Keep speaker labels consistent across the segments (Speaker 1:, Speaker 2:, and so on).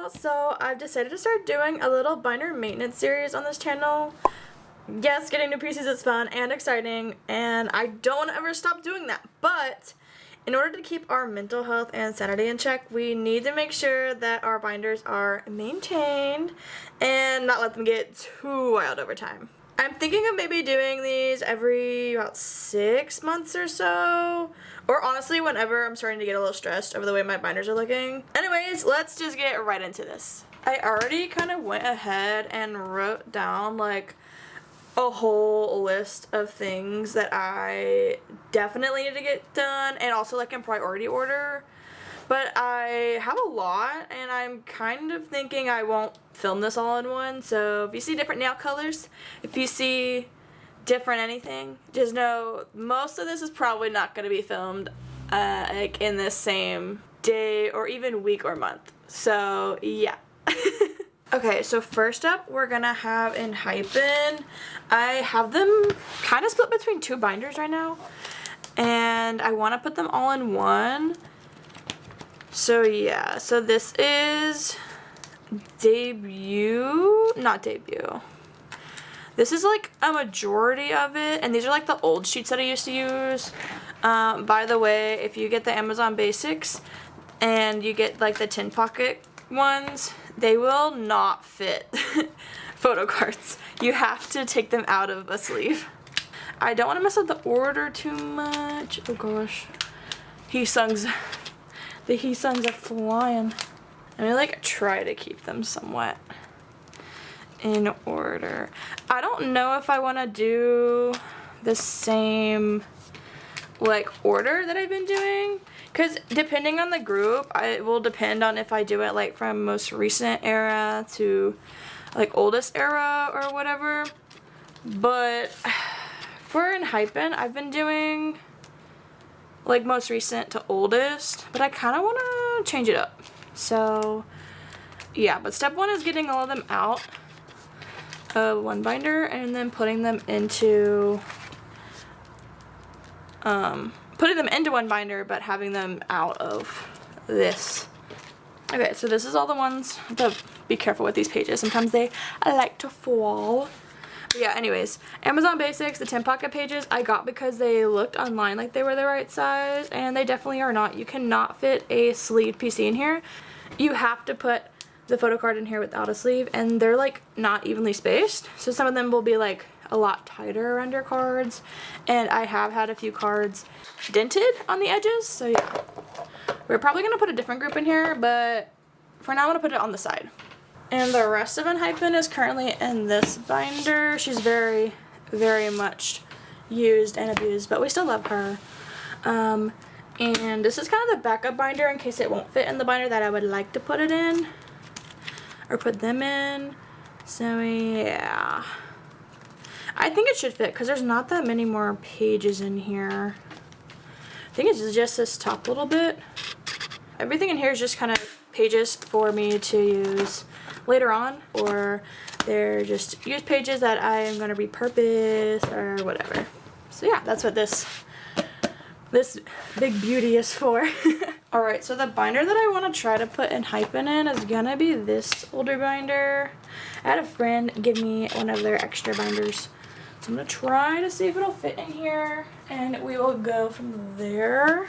Speaker 1: y'all, so I've decided to start doing a little binder maintenance series on this channel. Yes, getting new PCs is fun and exciting, and I don't want to ever stop doing that, but in order to keep our mental health and sanity in check, we need to make sure that our binders are maintained and not let them get too wild over time. I'm thinking of maybe doing these every about 6 months or so, or honestly whenever I'm starting to get a little stressed over the way my binders are looking. Anyways, let's just get right into this. I already kind of went ahead and wrote down like a whole list of things that I definitely need to get done, and also like in priority order. But I have a lot, and I'm kind of thinking I won't film this all in one. So if you see different nail colors, if you see different anything, just know most of this is probably not going to be filmed like in the same day or even week or month. So yeah. Okay, so first up we're gonna have Enhypen. I have them kind of split between 2 binders right now, and I want to put them all in one. So yeah, so this is not debut. This is like a majority of it, and these are like the old sheets that I used to use. By the way, if you get the Amazon Basics and you get like the tin pocket ones, they will not fit photo cards. You have to take them out of a sleeve. I don't want to mess up the order too much. Oh gosh. The Yeosangs are flying. I'm gonna like try to keep them somewhat in order. I don't know if I want to do the same like order that I've been doing, because depending on the group, it will depend on if I do it like from most recent era to like oldest era or whatever. But for Enhypen, I've been doing like most recent to oldest, but I kind of want to change it up. So yeah, but step 1 is getting all of them out of one binder and then putting them into one binder, but having them out of this. Okay, so this is all the ones. I have to be careful with these pages. Sometimes I like to fall. But yeah, anyways, Amazon Basics, the 10 pocket pages, I got because they looked online like they were the right size, and they definitely are not. You cannot fit a sleeved PC in here. You have to put the photo card in here without a sleeve, and they're like not evenly spaced. So some of them will be like a lot tighter around your cards, and I have had a few cards dented on the edges. So yeah, we're probably gonna put a different group in here, but for now I'm gonna put it on the side. And the rest of Enhypen is currently in this binder. She's very, very much used and abused, but we still love her. And this is kind of the backup binder in case it won't fit in the binder that I would like to put it in or put them in. So yeah, I think it should fit because there's not that many more pages in here. I think it's just this top little bit. Everything in here is just kind of pages for me to use later on, or they're just used pages that I am going to repurpose or whatever. So yeah, that's what this big beauty is for. Alright, so the binder that I want to try to put Enhypen in is going to be this older binder. I had a friend give me one of their extra binders, so I'm going to try to see if it'll fit in here, and we will go from there.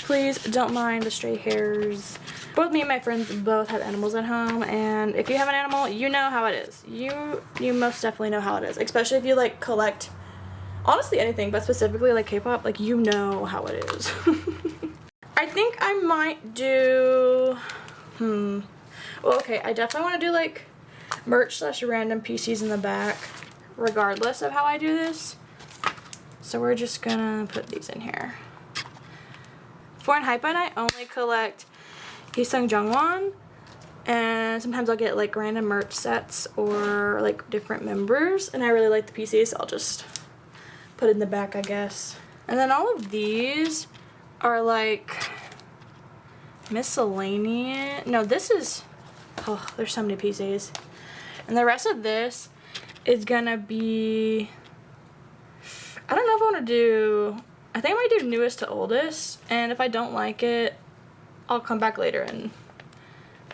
Speaker 1: Please don't mind the stray hairs. Both me and my friends both have animals at home, and if you have an animal, you know how it is. You most definitely know how it is, especially if you like collect honestly anything, but specifically like K-pop, like you know how it is. I think I might do well, okay, I definitely want to do like merch / random PCs in the back regardless of how I do this. So we're just gonna put these in here. For Enhypen, I only collect Yeosang Jungwon, and sometimes I'll get like random merch sets or like different members, and I really like the PCs, so I'll just put it in the back, I guess. And then all of these are like miscellaneous. No, this is, oh, there's so many PCs. And the rest of this is gonna be, I don't know if I want to do, I think I might do newest to oldest, and if I don't like it, I'll come back later and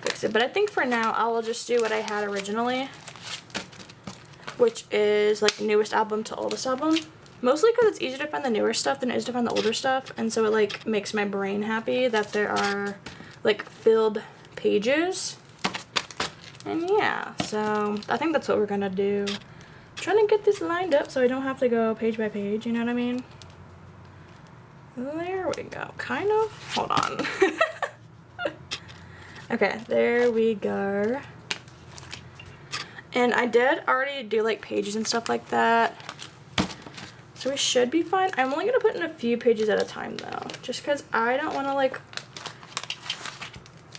Speaker 1: fix it. But I think for now, I will just do what I had originally, which is like newest album to oldest album. Mostly because it's easier to find the newer stuff than it is to find the older stuff. And so it like makes my brain happy that there are like filled pages. And yeah, so I think that's what we're gonna do. I'm trying to get this lined up so I don't have to go page by page, you know what I mean? There we go, kind of. Hold on. Okay, there we go. And I did already do like pages and stuff like that. So we should be fine. I'm only gonna put in a few pages at a time though, just because I don't want to like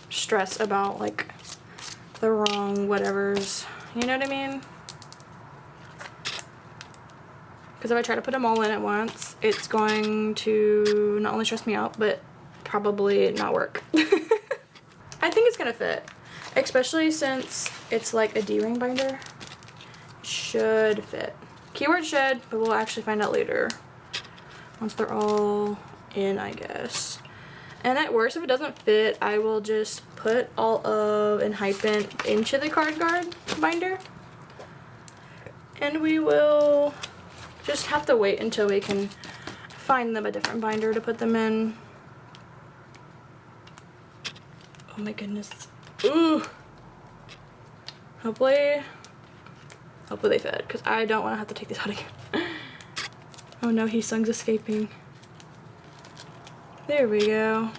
Speaker 1: stress about like the wrong whatevers, you know what I mean? Because if I try to put them all in at once, it's going to not only stress me out, but probably not work. I think it's gonna fit, especially since it's like a D-ring binder. It should fit. Keyword should, but we'll actually find out later once they're all in, I guess. And at worst, if it doesn't fit, I will just put all of Enhypen into the card guard binder. And we will just have to wait until we can find them a different binder to put them in. Oh my goodness. Ooh. Hopefully they fit, because I don't want to have to take this out again. Oh no, Yeosang's escaping. There we go.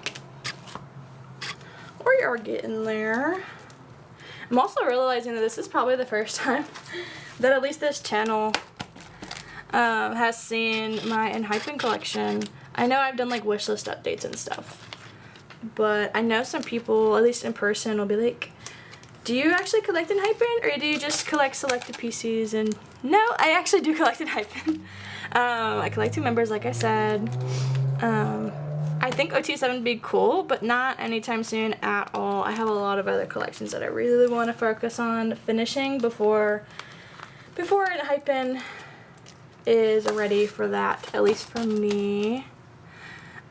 Speaker 1: We are getting there. I'm also realizing that this is probably the first time that at least this channel has seen my Enhypen collection. I know I've done like wishlist updates and stuff, but I know some people, at least in person, will be like, do you actually collect Enhypen, or do you just collect selected PCs? And no, I actually do collect Enhypen. I collect 2 members, like I said. I think OT8 would be cool, but not anytime soon at all. I have a lot of other collections that I really want to focus on finishing before Enhypen is ready for that, at least for me,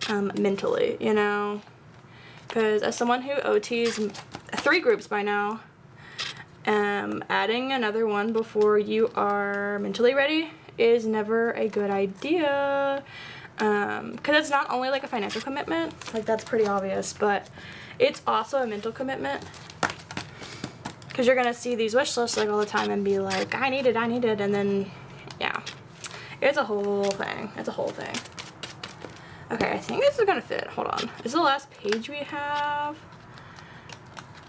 Speaker 1: mentally, you know? Because as someone who OTs 3 groups by now, adding another one before you are mentally ready is never a good idea. Because it's not only like a financial commitment, like that's pretty obvious, but it's also a mental commitment. Because you're gonna see these wish lists like all the time and be like, I need it, and then, yeah. It's a whole thing. It's a whole thing. Okay, I think this is gonna fit. Hold on. This is the last page we have.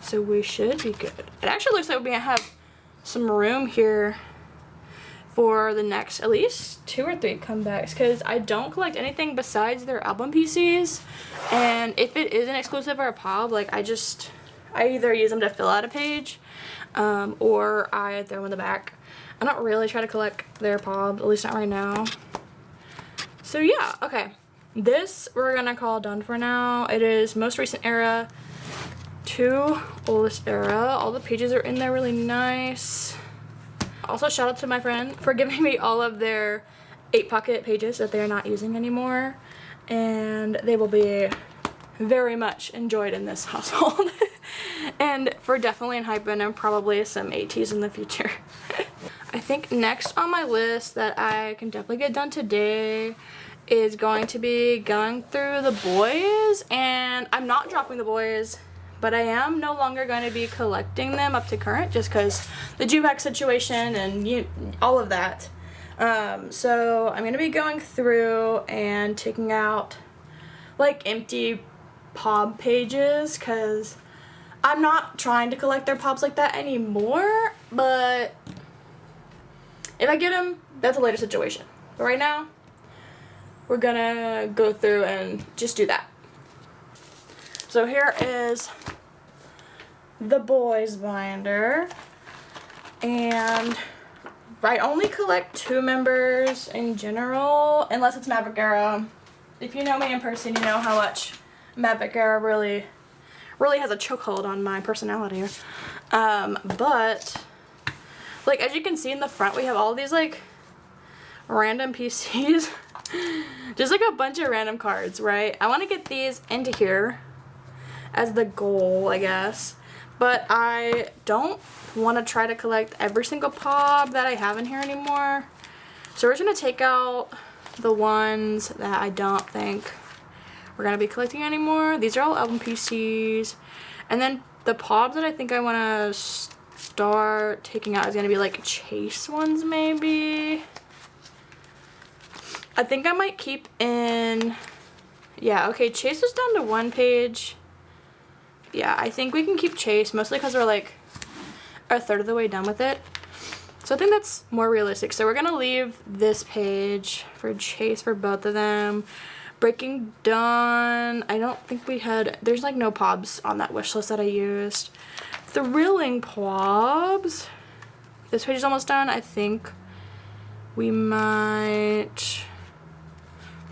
Speaker 1: So we should be good. It actually looks like we have some room here for the next at least 2 or 3 comebacks, because I don't collect anything besides their album PCs, and if it is an exclusive or a pop, like I either use them to fill out a page, or I throw them in the back. I don't really try to collect their pop, at least not right now. So yeah, okay. This we're gonna call done for now. It is most recent era to oldest era. All the pages are in there really nice. Also, shout out to my friend for giving me all of their 8 pocket pages that they're not using anymore, and they will be very much enjoyed in this household. And for definitely Enhypen and probably some Ateez in the future. I think next on my list that I can definitely get done today is going to be going through the Boyz, and I'm not dropping the Boyz, but I am no longer going to be collecting them up to current just because the Juvac situation and all of that. So I'm going to be going through and taking out like empty pop pages because I'm not trying to collect their pops like that anymore, but if I get them, that's a later situation. But right now, we're gonna go through and just do that. So here is the Boyz binder, and I only collect 2 members in general, unless it's Maverick era. If you know me in person, you know how much Maverick era really has a chokehold on my personality. But like as you can see in the front, we have all these like random PCs. Just like a bunch of random cards, right? I want to get these into here as the goal, I guess. but I don't want to try to collect every single pop that I have in here anymore. So we're just going to take out the ones that I don't think we're going to be collecting anymore. These are all album PCs. And then the pops that I think I want to start taking out is going to be like chase ones maybe. I think I might keep in, yeah, okay, chase is down to 1 page. Yeah, I think we can keep chase, mostly because we're like a third of the way done with it. So I think that's more realistic. So we're going to leave this page for chase for both of them. Breaking Dawn, I don't think we had, there's like no pobs on that wish list that I used. Thrilling pobs. This page is almost done. I think we might,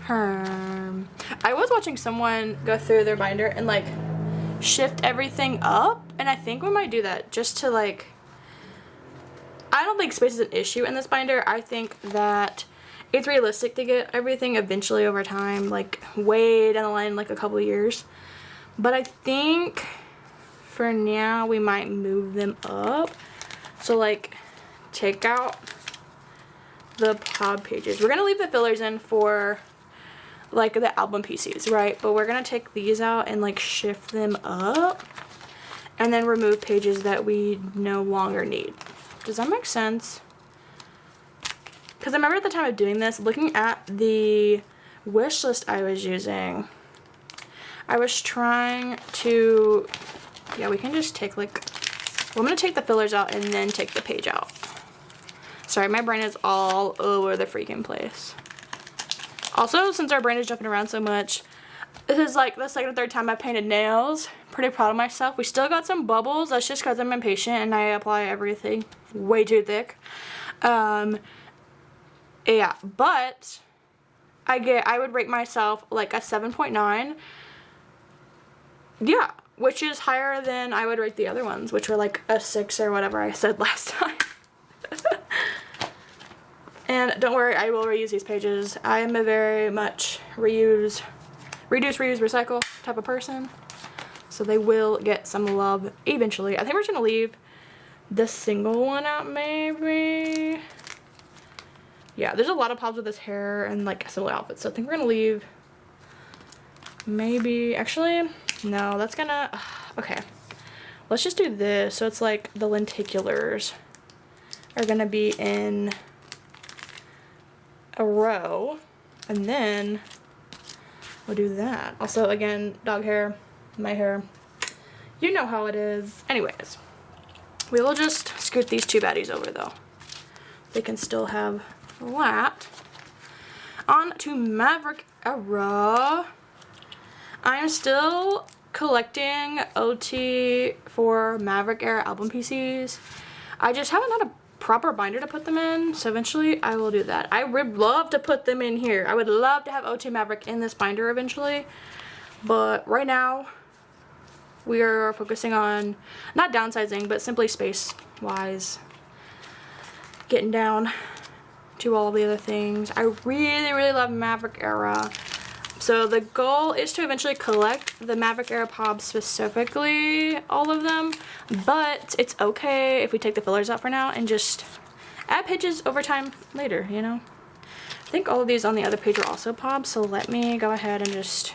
Speaker 1: I was watching someone go through their binder and like shift everything up, and I think we might do that just to like, I don't think space is an issue in this binder. I think that it's realistic to get everything eventually over time, like way down the line, like a couple of years. But I think for now we might move them up. So like take out the pod pages. We're gonna leave the fillers in for like the album PCs, right? But we're gonna take these out and like shift them up and then remove pages that we no longer need. Does that make sense? Because I remember at the time of doing this, looking at the wish list I was using, I was trying to, yeah, we can just take like, well, I'm going to take the fillers out and then take the page out. Sorry, my brain is all over the freaking place. Also, since our brain is jumping around so much, this is like the second or third time I painted nails. Pretty proud of myself. We still got some bubbles. That's just because I'm impatient and I apply everything way too thick. Yeah, but I would rate myself like a 7.9. Yeah, which is higher than I would rate the other ones, which were like a 6 or whatever I said last time. And don't worry, I will reuse these pages. I am a very much reduce, reuse, recycle type of person. So they will get some love eventually. I think we're just gonna leave the single one out maybe. Yeah, there's a lot of pops with this hair and like similar outfits. So I think we're gonna leave maybe, actually, no, that's gonna, okay. Let's just do this. So it's like the lenticulars are gonna be in a row, and then we'll do that. Also, again, dog hair, my hair, you know how it is. Anyways, we will just scoot these two baddies over though. They can still have that. On to Maverick era. I am still collecting OT for Maverick era album PCs. I just haven't had a proper binder to put them in, so eventually I will do that. I would love to put them in here. I would love to have OT Maverick in this binder eventually, but right now we are focusing on not downsizing, but simply space wise, getting down to all of the other things. I really love Maverick era. So the goal is to eventually collect the Maverick era pops, specifically all of them, but it's okay if we take the fillers out for now and just add pages over time later, you know? I think all of these on the other page are also pops, so let me go ahead and just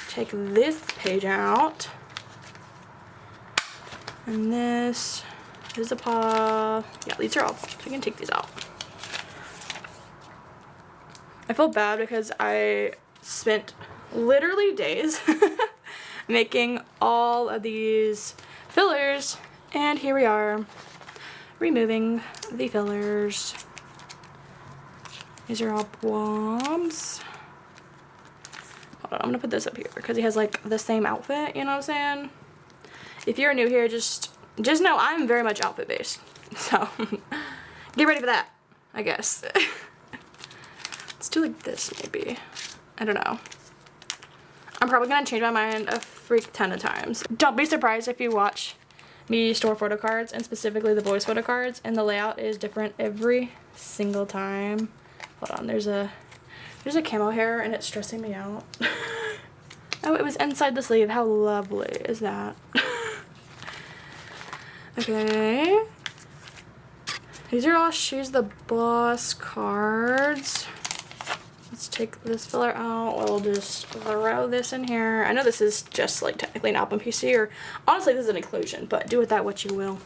Speaker 1: take this page out. And this is a pop. Yeah, these are all pops. We can take these out. I feel bad because I spent literally days making all of these fillers, and here we are removing the fillers. These are all blobs. Hold on, I'm gonna put this up here because he has like the same outfit, you know what I'm saying? If you're new here, just know I'm very much outfit based, so get ready for that, I guess. Let's do like this maybe. I don't know. I'm probably gonna change my mind a freak ton of times. Don't be surprised if you watch me store photo cards, and specifically the Boyz photo cards, and the layout is different every single time. Hold on, there's a camo hair and it's stressing me out. Oh, it was inside the sleeve. How lovely is that? Okay. These are all She's the Boss cards. Let's take this filler out. We'll just throw this in here. I know this is just like technically an album PC, or honestly this is an inclusion, but do with that what you will.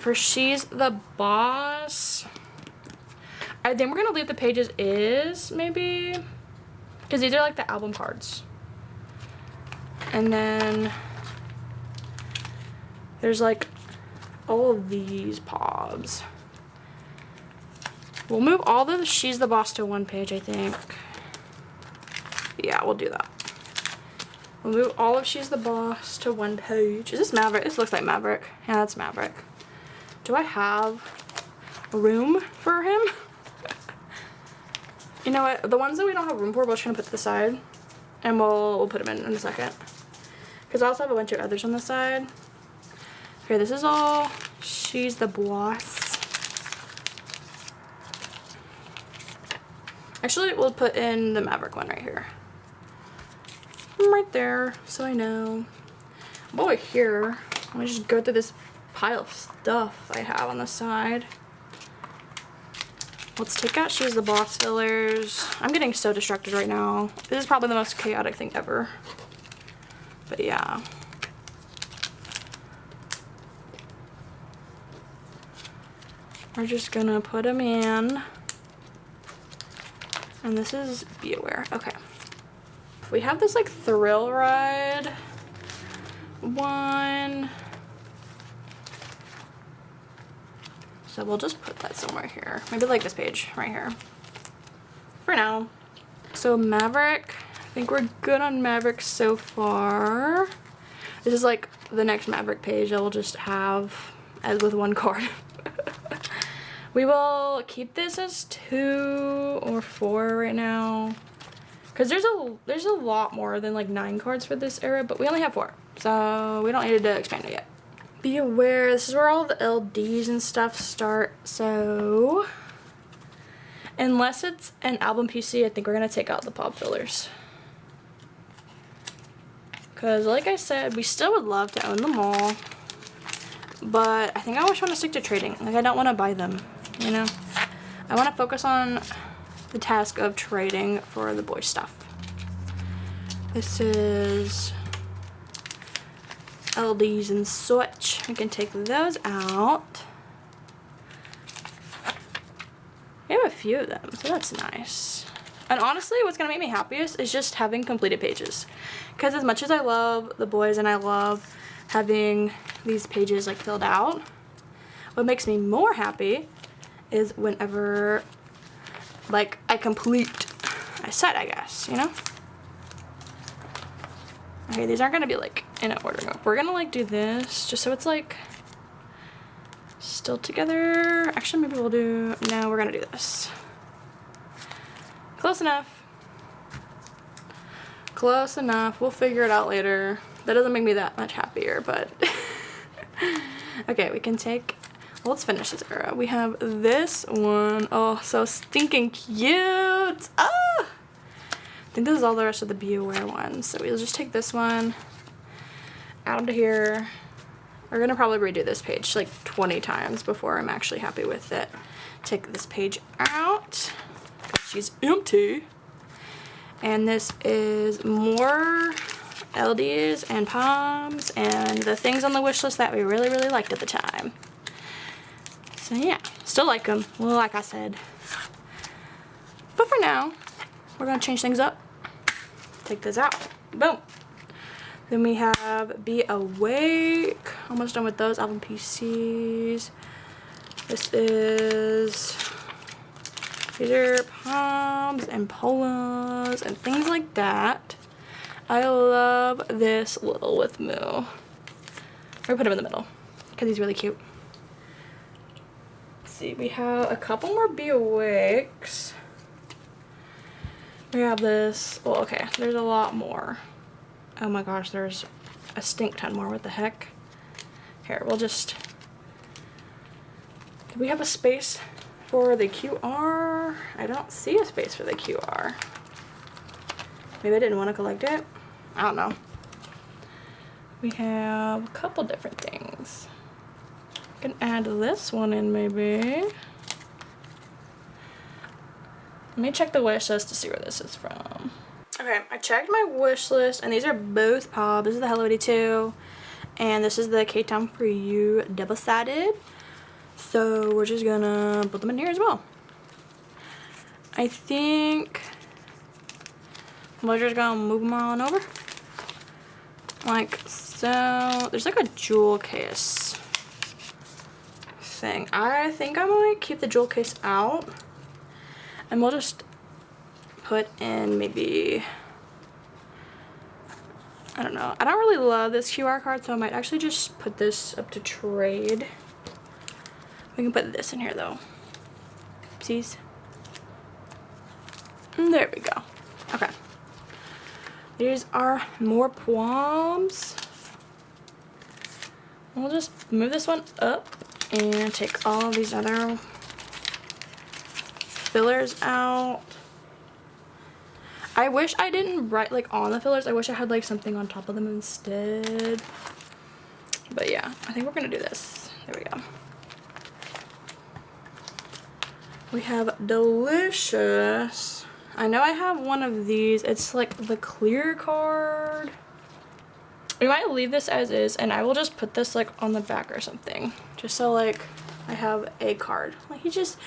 Speaker 1: For She's the Boss, I think we're gonna leave the pages is maybe, because these are like the album cards. And then there's like all of these pobs. We'll move all the She's the Boss to one page, I think. Yeah, we'll do that. We'll move all of She's the Boss to one page. Is this Maverick? This looks like Maverick. Yeah, that's Maverick. Do I have room for him? You know what? The ones that we don't have room for, we're just gonna put to the side. And we'll put them in a second. Because I also have a bunch of others on the side. Okay, this is all She's the Boss. Actually, we'll put in the Maverick one right here. Right there, so I know. Over here, let me just go through this pile of stuff I have on the side. Let's take out She's the Boss fillers. I'm getting so distracted right now. This is probably the most chaotic thing ever. But yeah. We're just gonna put them in. And this is Be Aware. Okay. We have this like Thrill Ride one. So we'll just put that somewhere here. Maybe like this page right here. For now. So Maverick. I think we're good on Maverick so far. This is like the next Maverick page I will just have as with one card. We will keep this as 2 or 4 right now. Because there's a lot more than like 9 cards for this era, but we only have 4. So we don't need to expand it yet. Be Aware, this is where all the LDs and stuff start. So unless it's an album PC, I think we're gonna take out the pop fillers. Because like I said, we still would love to own them all. But I think I always want to stick to trading. Like I don't want to buy them, you know? I want to focus on the task of trading for the Boyz stuff. This is LDs and such. We can take those out. We have a few of them, so that's nice. And honestly, what's gonna make me happiest is just having completed pages. Because as much as I love the Boyz and I love having these pages like filled out, what makes me more happy is whenever like I complete a set, I guess, you know? Okay, these aren't gonna be like in order. We're gonna like do this just so it's like still together. Actually, maybe we'll do, no, we're gonna do this. Close enough. Close enough. We'll figure it out later. That doesn't make me that much happier, but okay, we can take, well, let's finish this era. We have this one. Oh, so stinking cute. Ah! I think this is all the rest of the Be Aware ones. So we'll just take this one, add them to here. We're gonna probably redo this page like 20 times before I'm actually happy with it. Take this page out. She's empty. And this is more LDs and palms and the things on the wish list that we really, really liked at the time. So yeah, still like them, well, like I said. But for now, we're gonna change things up. Take this out. Boom. Then we have Be Awake. Almost done with those album PCs. This is, these are palms and polos and things like that. I love this little with Moo. We're gonna put him in the middle because he's really cute. Let's see, we have a couple more Be Awakes. We have this, well, okay, there's a lot more. Oh my gosh, there's a stink ton more. What the heck? Here, we'll just, do we have a space for the QR? I don't see a space for the QR. Maybe I didn't want to collect it. I don't know. we have a couple different things. I can add this one in maybe. Let me check the wish list to see where this is from. Okay, I checked my wish list, and these are both pop. This is the Hello 82, and this is the K-Town For You double-sided. So we're just gonna put them in here as well. I think we're just gonna move them on over. Like so. There's like a jewel case thing. I think I might keep the jewel case out. And we'll just put in maybe, I don't know. I don't really love this QR card, so I might actually just put this up to trade. We can put this in here though. Oopsies. And there we go. Okay. These are more poems. We'll just move this one up and take all these other fillers out. I wish I didn't write like on the fillers. I wish I had like something on top of them instead. But yeah, I think we're gonna do this. There we go. We have Delicious. I know I have one of these. It's like the clear card. We might leave this as is, and I will just put this like on the back or something, just so like I have a card. Like he's just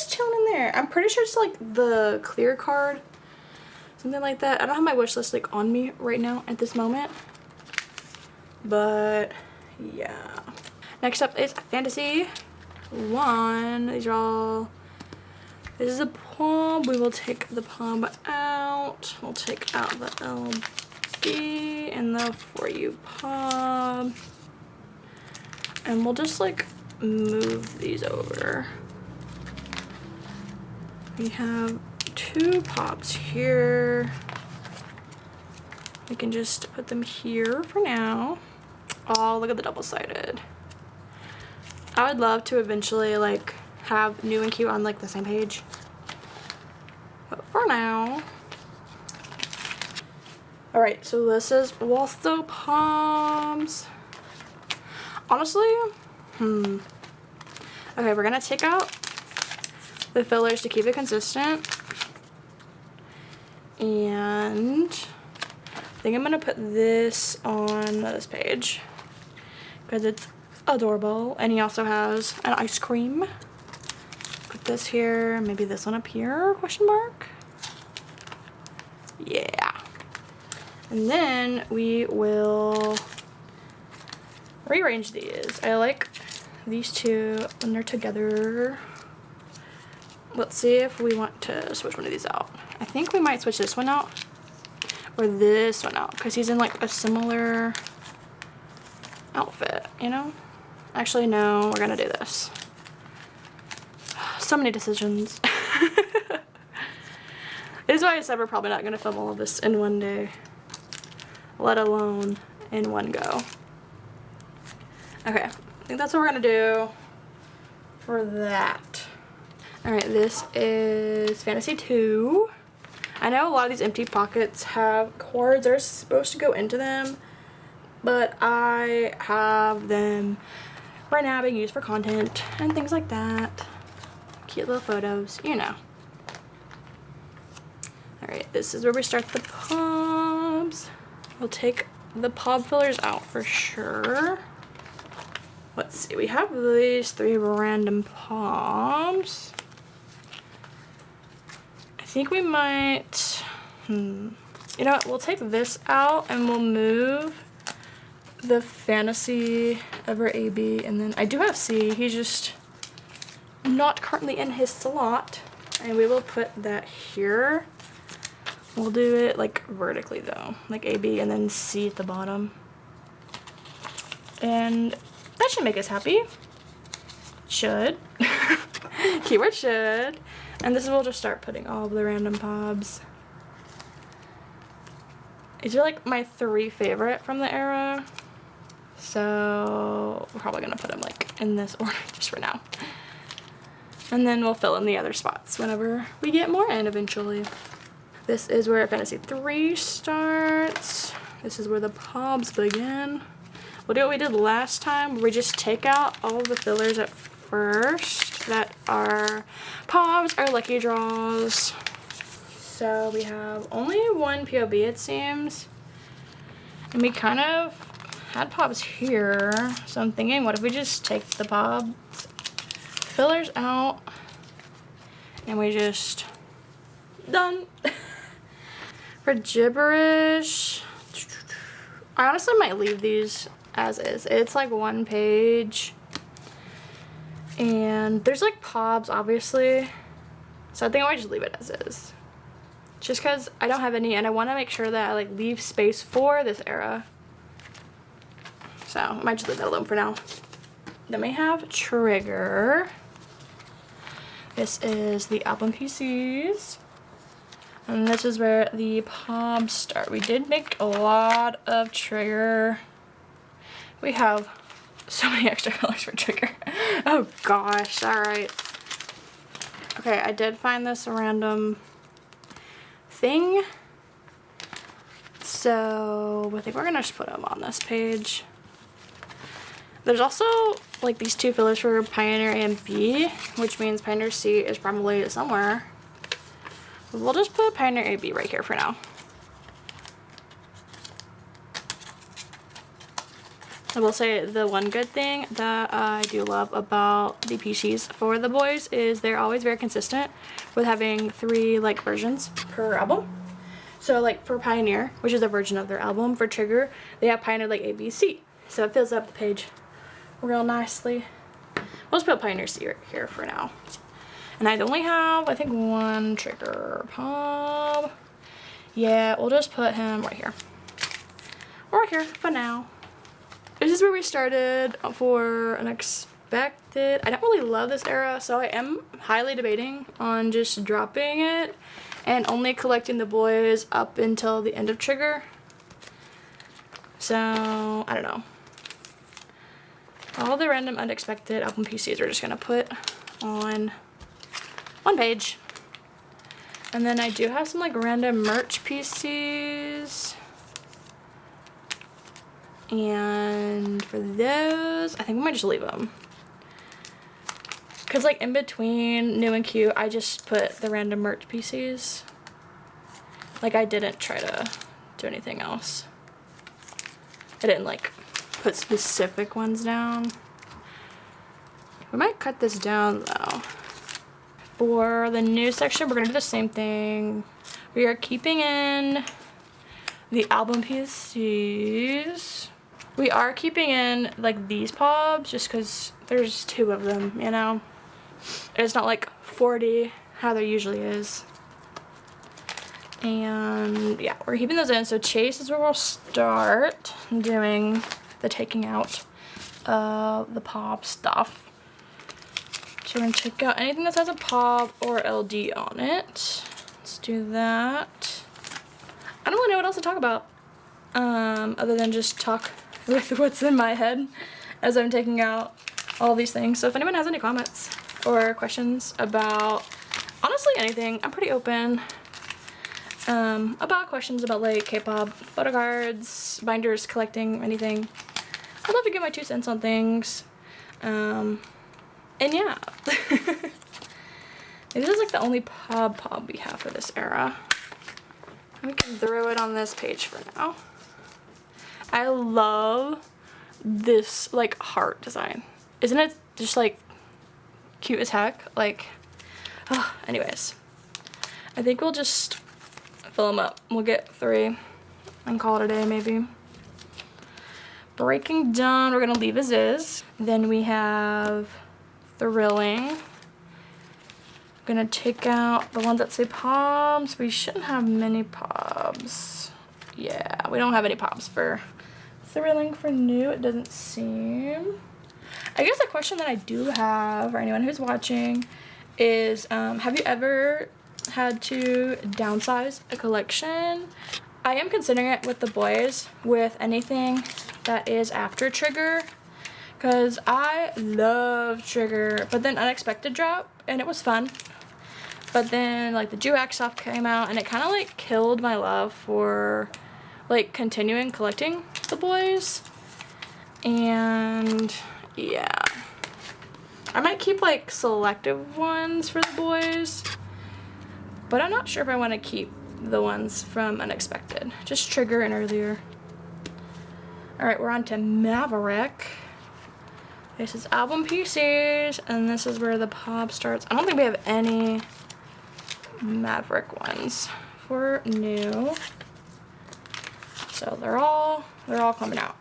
Speaker 1: chilling in there. I'm pretty sure it's like the clear card, something like that. I don't have my wish list like on me right now at this moment, but yeah. Next up is Fantasy 1. These are all. This is a pub. We will take the pub out. We'll take out the LB and the For You pub. And we'll just like move these over. We have 2 pops here. We can just put them here for now. Oh, look at the double-sided. I would love to eventually like have new and cute on like the same page, but for now. All right, so this is Waltho Palms. Honestly, okay, we're gonna take out the fillers to keep it consistent, and I think I'm gonna put this on this page because it's adorable. And he also has an ice cream. Put this here, maybe this one up here, question mark. Yeah. And then we will rearrange these. I like these two when they're together. Let's see if we want to switch one of these out. I think we might switch this one out or this one out because he's in like a similar outfit, you know? Actually, no, we're gonna do this. So many decisions. This is why I said we're probably not gonna film all of this in one day, let alone in one go. Okay, I think that's what we're gonna do for that. All right, this is Fantasy 2. I know a lot of these empty pockets have cords that are supposed to go into them, but I have them right now being used for content and things like that. Cute little photos, you know. Alright, this is where we start the pubs. We'll take the pub fillers out for sure. Let's see, we have these 3 random pubs. I think we might, you know what, we'll take this out and we'll move the Fantasy over AB, and then I do have C. He's just not currently in his slot, and we will put that here. We'll do it like vertically though, like AB and then C at the bottom, and that should make us happy. Should. Keyword should. And this is, we'll just start putting all of the random pobs. These are like my 3 favorite from the era, so we're probably gonna put them like in this order just for now. And then we'll fill in the other spots whenever we get more in eventually. This is where Fantasy 3 starts. This is where the pobs begin. we'll do what we did last time, where we just take out all of the fillers at first that are pops or lucky draws. So we have only one POB, it seems. And we kind of had pops here. So I'm thinking, what if we just take the pops, fillers out, and we just done. For gibberish, I honestly might leave these as is. It's like 1 page. And there's like pops, obviously. So I think I might just leave it as is. Just because I don't have any, and I want to make sure that I like leave space for this era. So I might just leave that alone for now. Then we have Trigger. This is the album PCs. And this is where the pops start. We did make a lot of Trigger. We have so many extra colors for Trigger. Oh gosh, alright. Okay, I did find this random thing. So I think we're gonna just put them on this page. There's also like these 2 fillers for Pioneer A and B, which means Pioneer C is probably somewhere. We'll just put Pioneer A, B right here for now. I will say the one good thing that I do love about the PCs for the Boyz is they're always very consistent with having 3 like versions per album. So like for Pioneer, which is a version of their album, for Trigger, they have Pioneer like A, B, C. So it fills up the page real nicely. We'll just put Pioneer C right here for now. And I only have, I think, 1 Trigger pop. Yeah, we'll just put him right here. Or right here for now. This is where we started for Unexpected. I don't really love this era, so I am highly debating on just dropping it and only collecting the Boyz up until the end of Trigger. So, I don't know. All the random Unexpected album PCs we're just gonna put on 1 page. And then I do have some like random merch PCs. And for those, I think we might just leave them. Because like in between new and cute, I just put the random merch PCs. Like I didn't try to do anything else. I didn't like put specific ones down. We might cut this down though. For the new section, we're gonna do the same thing. We are keeping in the album PCs. We are keeping in like these pops just because there's 2 of them, you know? It's not like 40 how there usually is. And yeah, we're keeping those in. So Chase is where we'll start doing the taking out of the pop stuff. So we're gonna take out anything that has a pop or LD on it. Let's do that. I don't really know what else to talk about other than just talk with what's in my head as I'm taking out all these things. So if anyone has any comments or questions about honestly anything, I'm pretty open about questions about like K-pop, photo cards, binders, collecting, anything. I'd love to get my 2 cents on things. And yeah. This is like the only pop we have for this era. We can throw it on this page for now. I love this like heart design. Isn't it just like cute as heck? Like, oh, anyways. I think we'll just fill them up. We'll get 3 and call it a day maybe. Breaking Dawn, we're gonna leave as is. Then we have Thrilling. Gonna take out the ones that say pops. We shouldn't have many pops. Yeah, we don't have any pops for Thrilling for new, it doesn't seem. I guess a question that I do have for anyone who's watching is have you ever had to downsize a collection? I am considering it with the Boyz, with anything that is after Trigger, because I love Trigger, but then Unexpected dropped and it was fun. But then like the Juax stuff came out and it kind of like killed my love for like continuing collecting the Boyz. And yeah, I might keep like selective ones for the boys, but I'm not sure if I want to keep the ones from Unexpected. Just Trigger and Earlier. Alright, we're on to Maverick. This is album pieces, and this is where the pop starts. I don't think we have any Maverick ones for new. So they're all coming out.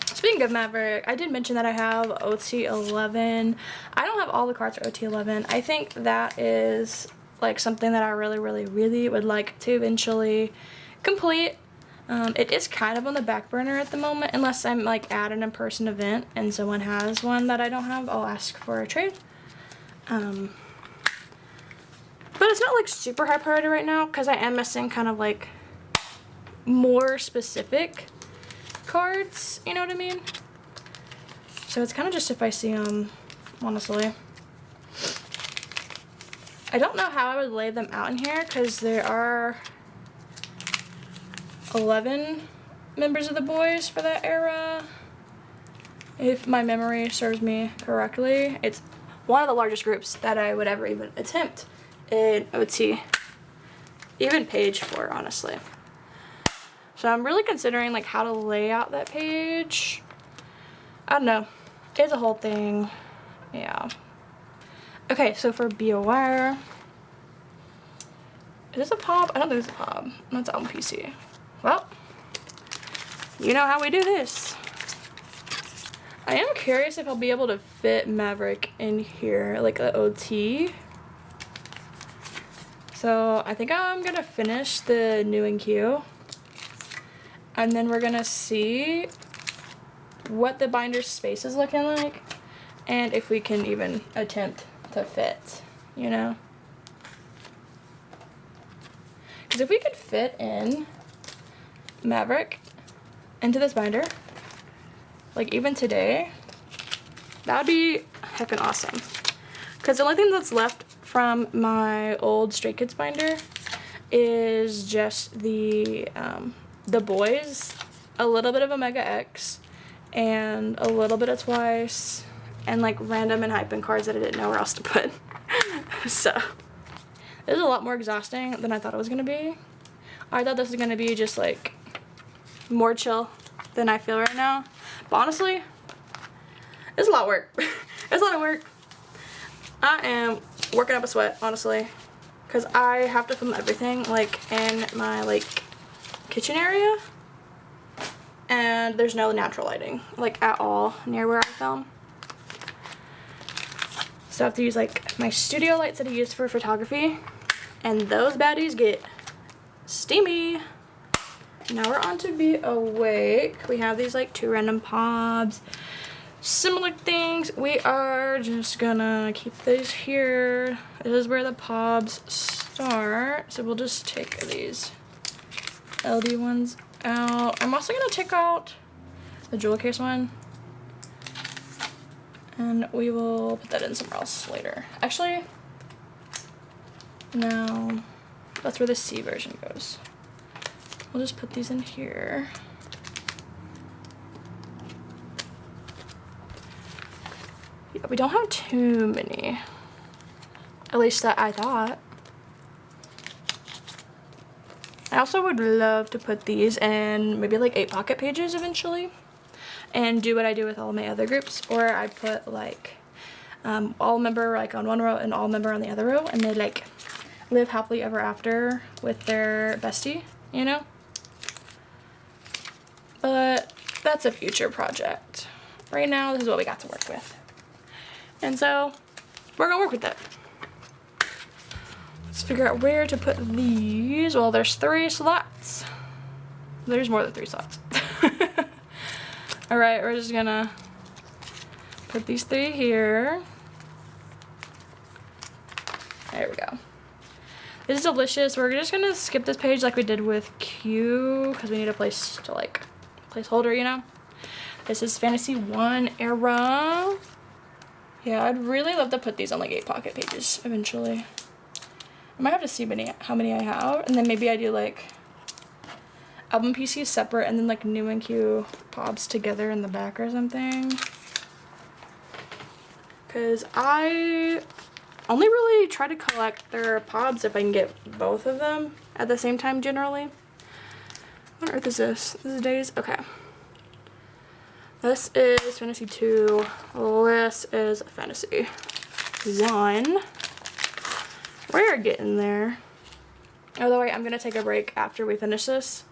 Speaker 1: Speaking of Maverick, I did mention that I have OT11. I don't have all the cards for OT11. I think that is like something that I really would like to eventually complete. It is kind of on the back burner at the moment, unless I'm like at an in-person event and someone has one that I don't have. I'll ask for a trade. But it's not like super high priority right now because I am missing kind of like more specific cards, you know what I mean? So it's kind of just if I see them, honestly. I don't know how I would lay them out in here because there are 11 members of the Boyz for that era. If my memory serves me correctly, it's one of the largest groups that I would ever even attempt in OT, even page for, honestly. So I'm really considering like how to lay out that page. I don't know. It's a whole thing. Yeah. Okay, so for Be Aware. Is this a pop? I don't think it's a pop. That's album PC. Well, you know how we do this. I am curious if I'll be able to fit Maverick in here, like a OT. So I think I'm gonna finish the new and Q. And then we're gonna see what the binder space is looking like and if we can even attempt to fit, you know? Because if we could fit in Maverick into this binder, like even today, that would be heckin' awesome. Because the only thing that's left from my old Stray Kids binder is just the Boyz, a little bit of Omega X, and a little bit of Twice, and like random Enhypen cards that I didn't know where else to put. So, this is a lot more exhausting than I thought it was going to be. I thought this was going to be just like more chill than I feel right now. But honestly, it's a lot of work. It's a lot of work. I am working up a sweat, honestly, because I have to film everything like in my like kitchen area, and there's no natural lighting like at all near where I film. So I have to use like my studio lights that I use for photography, and those baddies get steamy. Now we're on to Be Awake. We have these like 2 random pobs, similar things. We are just gonna keep these here. This is where the pobs start, so we'll just take these LD ones out. I'm also gonna take out the jewel case one, and we will put that in somewhere else later. Actually, no, that's where the C version goes. We'll just put these in here. Yeah, we don't have too many, at least that I thought. I also would love to put these in maybe like 8 pocket pages eventually and do what I do with all my other groups, or I put like all member like on one row and all member on the other row, and they like live happily ever after with their bestie, you know? But that's a future project. Right now, this is what we got to work with. And so, we're gonna work with that. Let's figure out where to put these. Well, there's 3 slots. There's more than 3 slots. Alright, we're just gonna put these 3 here. There we go. This is delicious. We're just gonna skip this page like we did with Q, because we need a place to like, placeholder, you know? This is Fantasy 1 era. Yeah, I'd really love to put these on like 8 pocket pages eventually. I might have to see how many I have, and then maybe I do like album PCs separate and then like new and Q pops together in the back or something. Because I only really try to collect their pods if I can get both of them at the same time generally. What on earth is this? This is Days? Okay. This is Fantasy 2. This is Fantasy 1. We're getting there. Although I'm going to take a break after we finish this.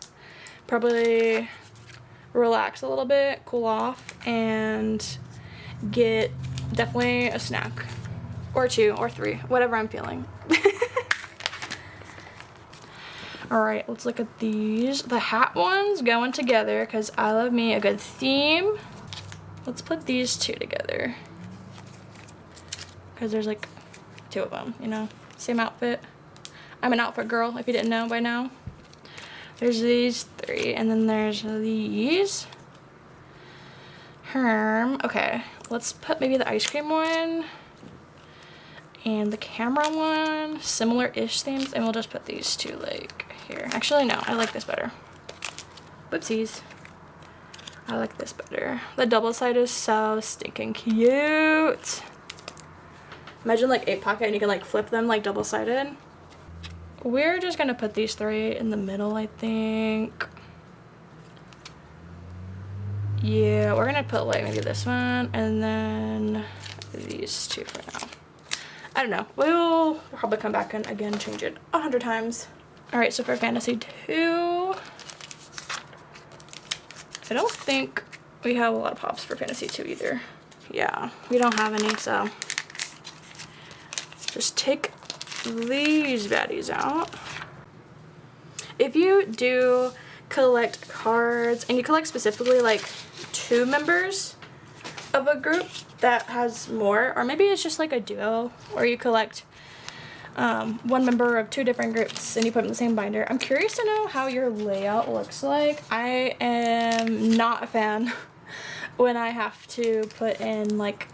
Speaker 1: Probably relax a little bit, cool off, and get definitely a snack. Or 2 or 3. Whatever I'm feeling. Alright, let's look at these. The hat ones going together because I love me a good theme. Let's put these 2 together. Because there's like 2 of them, you know? Same outfit. I'm an outfit girl, if you didn't know by now. There's these 3, and then there's these. Okay, let's put maybe the ice cream one. And the camera one. Similar-ish themes, and we'll just put these 2 like here. Actually, no, I like this better. Whoopsies. I like this better. The double side is so stinking cute. Imagine like 8 pocket and you can like flip them like double sided. We're just gonna put these 3 in the middle, I think. Yeah, we're gonna put like maybe this one and then these 2 for now. I don't know. We'll probably come back and again change it 100 times. Alright, so for Fantasy 2, I don't think we have a lot of pops for Fantasy 2 either. Yeah, we don't have any, so just take these baddies out. If you do collect cards, and you collect specifically like 2 members of a group that has more, or maybe it's just like a duo where you collect 1 member of 2 different groups and you put them in the same binder. I'm curious to know how your layout looks like. I am not a fan when I have to put in like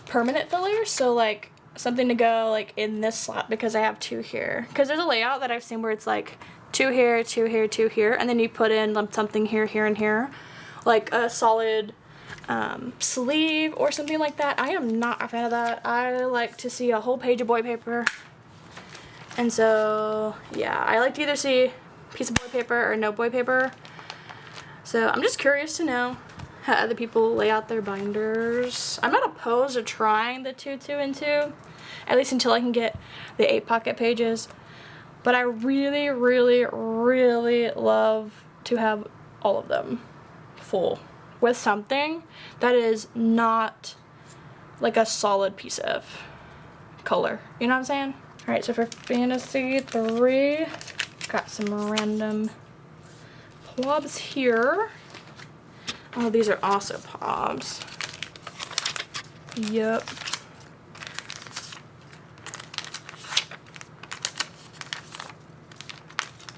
Speaker 1: permanent fillers, so like something to go like in this slot because I have 2 here. Because there's a layout that I've seen where it's like 2 here, 2 here, 2 here, and then you put in something here, here, and here, like a solid sleeve or something like that. I am not a fan of that. I like to see a whole page of boy paper. And so, yeah, I like to either see a piece of boy paper or no boy paper. So I'm just curious to know how other people lay out their binders. I'm not opposed to trying the 2, 2, and 2, at least until I can get the 8 pocket pages. But I really, really, really love to have all of them full with something that is not like a solid piece of color. You know what I'm saying? Alright, so for Fantasy 3, got some random plobs here. Oh, these are also pobs. Yup.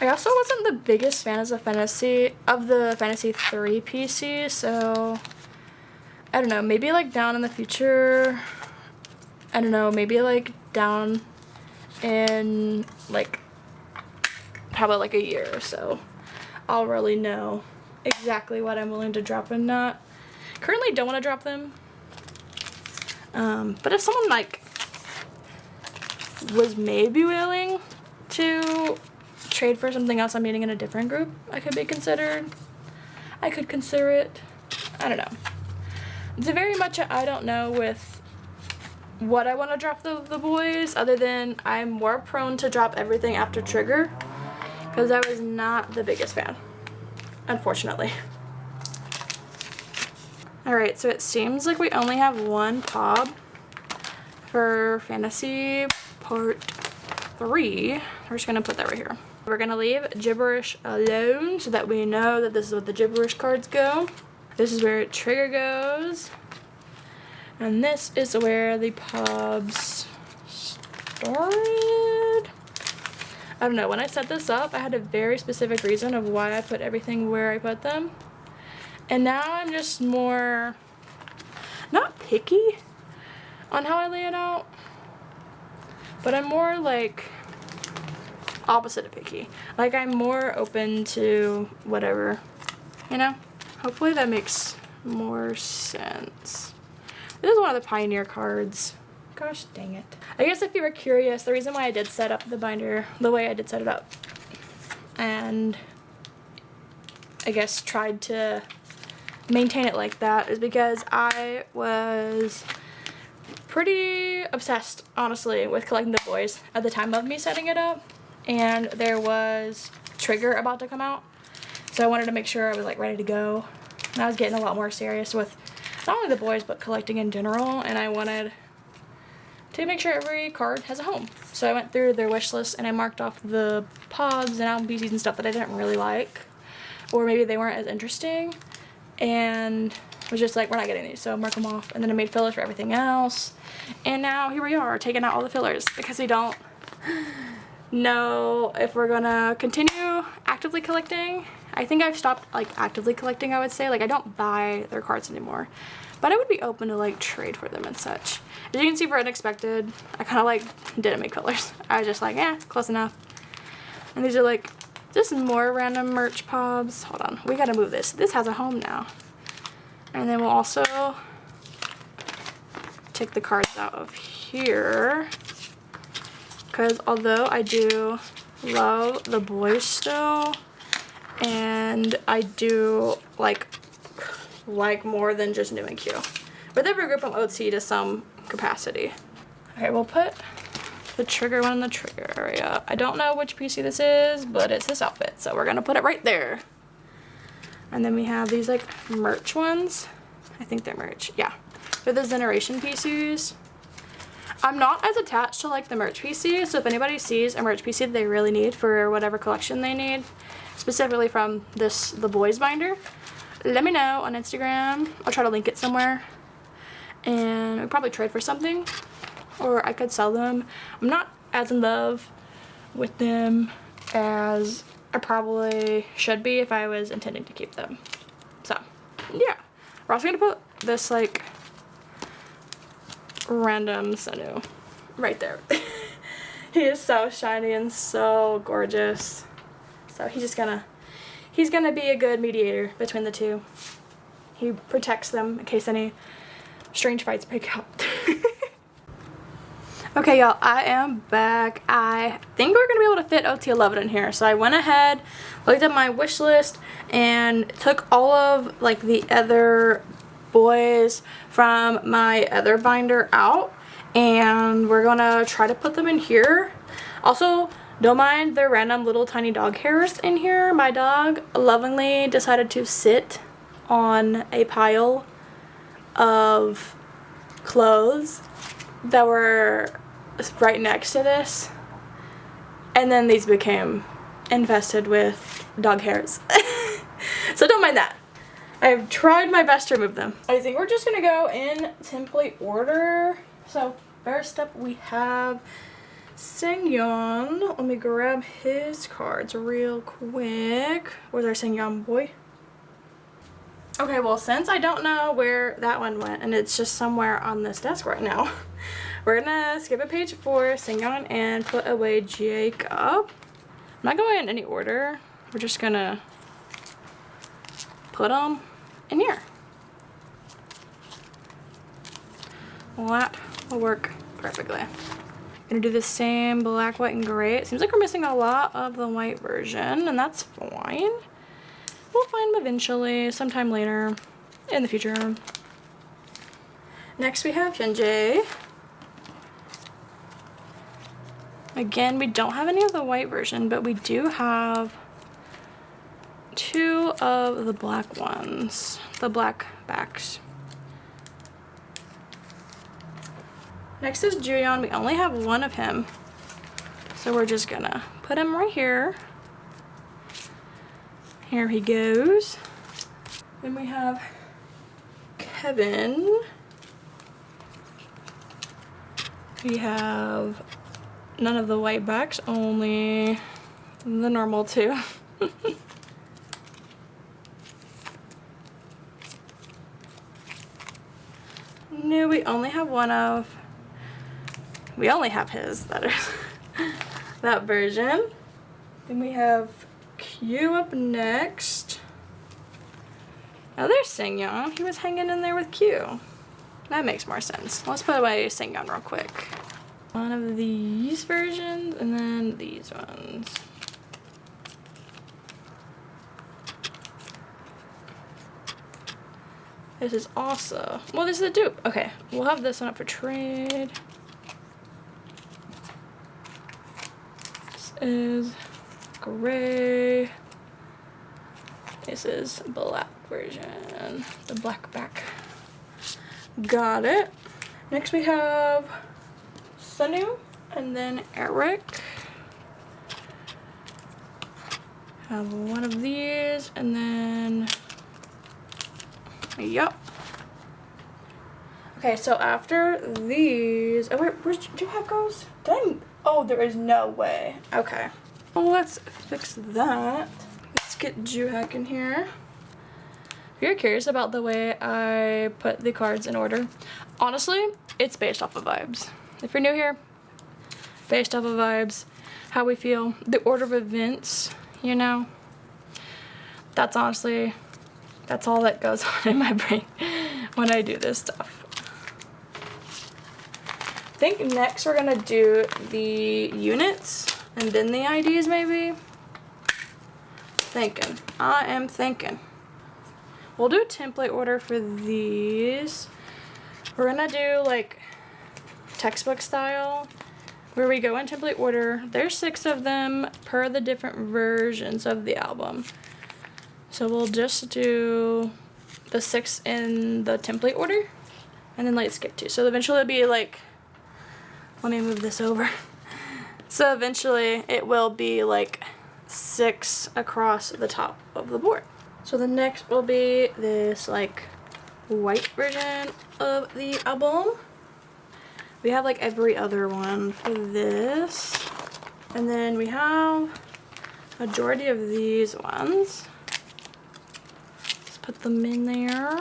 Speaker 1: I also wasn't the biggest fan of the Fantasy 3 PC, so I don't know, maybe like down in the future, I don't know, maybe like down in like probably like a year or so, I'll really know exactly what I'm willing to drop and not. Currently don't want to drop them, but if someone like was maybe willing to trade for something else I'm meeting in a different group, I could consider it. I don't know. It's very much a I don't know with what I want to drop the boys, other than I'm more prone to drop everything after trigger, because I was not the biggest fan, unfortunately. Alright, so it seems like we only have 1 pob for Fantasy Part 3. We're just going to put that right here. We're going to leave gibberish alone so that we know that this is what the gibberish cards go. This is where trigger goes. And this is where the pobs started. I don't know, when I set this up, I had a very specific reason of why I put everything where I put them. And now I'm just more, not picky on how I lay it out, but I'm more like, opposite of picky. Like, I'm more open to whatever, you know? Hopefully that makes more sense. This is one of the Pioneer cards. Gosh dang it. I guess if you were curious, the reason why I did set up the binder the way I did set it up, and I guess tried to maintain it like that, is because I was pretty obsessed, honestly, with collecting the Boyz at the time of me setting it up, and there was Trigger about to come out, so I wanted to make sure I was like ready to go, and I was getting a lot more serious with not only the Boyz but collecting in general, and I wanted to make sure every card has a home. So I went through their wish list and I marked off the pods and album PCs and stuff that I didn't really like, or maybe they weren't as interesting, and was just like, we're not getting these, so mark them off. And then I made fillers for everything else, and now here we are taking out all the fillers because we don't know if we're gonna continue actively collecting. I think I've stopped like actively collecting, I would say. Like, I don't buy their cards anymore, but I would be open to like trade for them and such. As you can see for Unexpected, I kind of like didn't make fillers. I was just like, yeah, close enough. And these are like just more random merch pobs. Hold on, we gotta move this. This has a home now. And then we'll also take the cards out of here, because although I do love the Boyz still, and I do like more than just New and Q, but they regroup them OT to some capacity. Okay, we'll put the Trigger one in the Trigger area. I don't know which PC this is, but it's this outfit, so we're gonna put it right there. And then we have these like merch ones. I think they're merch, yeah. They're the Generation PCs. I'm not as attached to like the merch PC, so if anybody sees a merch PC that they really need for whatever collection they need, specifically from the Boyz binder, let me know on Instagram. I'll try to link it somewhere, and I'll probably trade for something, or I could sell them. I'm not as in love with them as I probably should be if I was intending to keep them. So yeah, we're also gonna put this like random Senu right there. He is so shiny and so gorgeous, so he's gonna be a good mediator between the two. He protects them in case any strange fights break out. Okay, y'all, I am back. I think we're gonna be able to fit OT11 in here, so I went ahead, looked at my wish list, and took all of like the other Boyz from my other binder out, and we're gonna try to put them in here. Also, don't mind the random little tiny dog hairs in here. My dog lovingly decided to sit on a pile of clothes that were right next to this, and then these became infested with dog hairs. So don't mind that. I've tried my best to remove them. I think we're just gonna go in template order. So first up we have Sangyeon. Let me grab his cards real quick. Where's our Sangyeon boy? Okay, well, since I don't know where that one went, and it's just somewhere on this desk right now, we're gonna skip a page for Sangyeon and put away Jacob. I'm not going in any order. We're just gonna put them in here. Well, that will work perfectly. Gonna do the same black, white, and gray. It seems like we're missing a lot of the white version, and that's fine. We'll find them eventually, sometime later in the future. Next we have Hyunjae. Again, we don't have any of the white version, but we do have two of the black ones, the black backs. Next is Juyeon. We only have one of him, so we're just gonna put him right here. Here he goes. Then we have Kevin. We have none of the white backs, only the normal two. No, we only have one of. We only have his, that is that version. Then we have Q up next. Oh, there's Sangyeon. He was hanging in there with Q. That makes more sense. Let's put away Sangyeon real quick. One of these versions and then these ones. This is also, well, this is a dupe. Okay, we'll have this one up for trade. This is gray. This is black version, the black back. Got it. Next we have Sunu and then Eric. Have one of these and then, yup. Okay, so after these, oh, where's Juhat goes? Dang. Oh, there is no way. Okay. Well, let's fix that. Let's get Juhat in here. If you're curious about the way I put the cards in order, honestly, it's based off of vibes. If you're new here, based off of vibes, how we feel, the order of events, you know, that's honestly, that's all that goes on in my brain when I do this stuff. I think next we're gonna do the units and then the IDs maybe. Thinking. I am thinking. We'll do a template order for these. We're gonna do like textbook style where we go in template order. There's 6 of them per the different versions of the album. So we'll just do the 6 in the template order and then like skip 2. So eventually it'll be like, let me move this over. So eventually it will be like 6 across the top of the board. So the next will be this like white version of the album. We have like every other one for this. And then we have majority of these ones. Let's put them in there.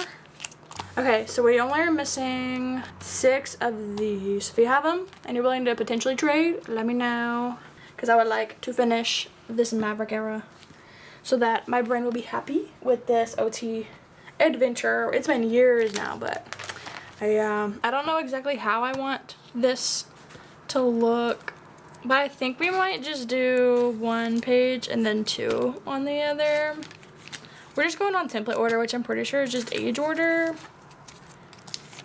Speaker 1: Okay, so we only are missing 6 of these. If you have them and you're willing to potentially trade, let me know. Because I would like to finish this Maverick era so that my brain will be happy with this OT adventure. It's been years now, but I don't know exactly how I want this to look. But I think we might just do 1 page and then 2 on the other. We're just going on template order, which I'm pretty sure is just age order.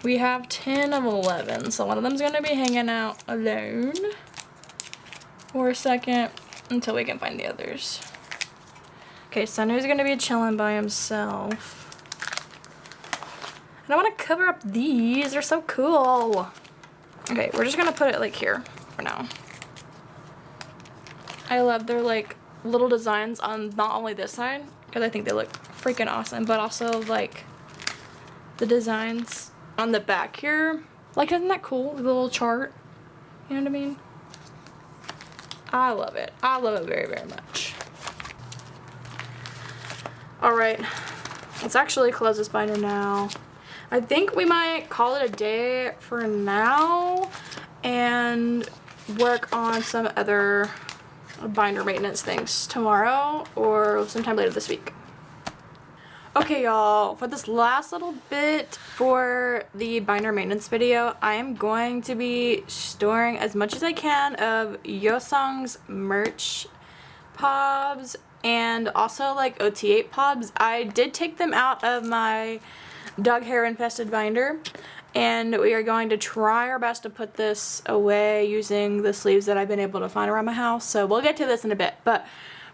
Speaker 1: We have 10 of 11, so one of them's gonna be hanging out alone for a second until we can find the others. Okay, Sunu's gonna be chilling by himself. And I wanna cover up these, they're so cool. Okay, we're just gonna put it like here for now. I love their like little designs on not only this side, because I think they look freaking awesome, but also like the designs on the back here. Like, isn't that cool? The little chart. You know what I mean? I love it. I love it very, very much. Alright. Let's actually close this binder now. I think we might call it a day for now and work on some other binder maintenance things tomorrow or sometime later this week. Okay, y'all, for this last little bit for the binder maintenance video, I am going to be storing as much as I can of Yeosang's merch pobs and also like OT8 pobs. I did take them out of my dog hair infested binder, and we are going to try our best to put this away using the sleeves that I've been able to find around my house. So we'll get to this in a bit, but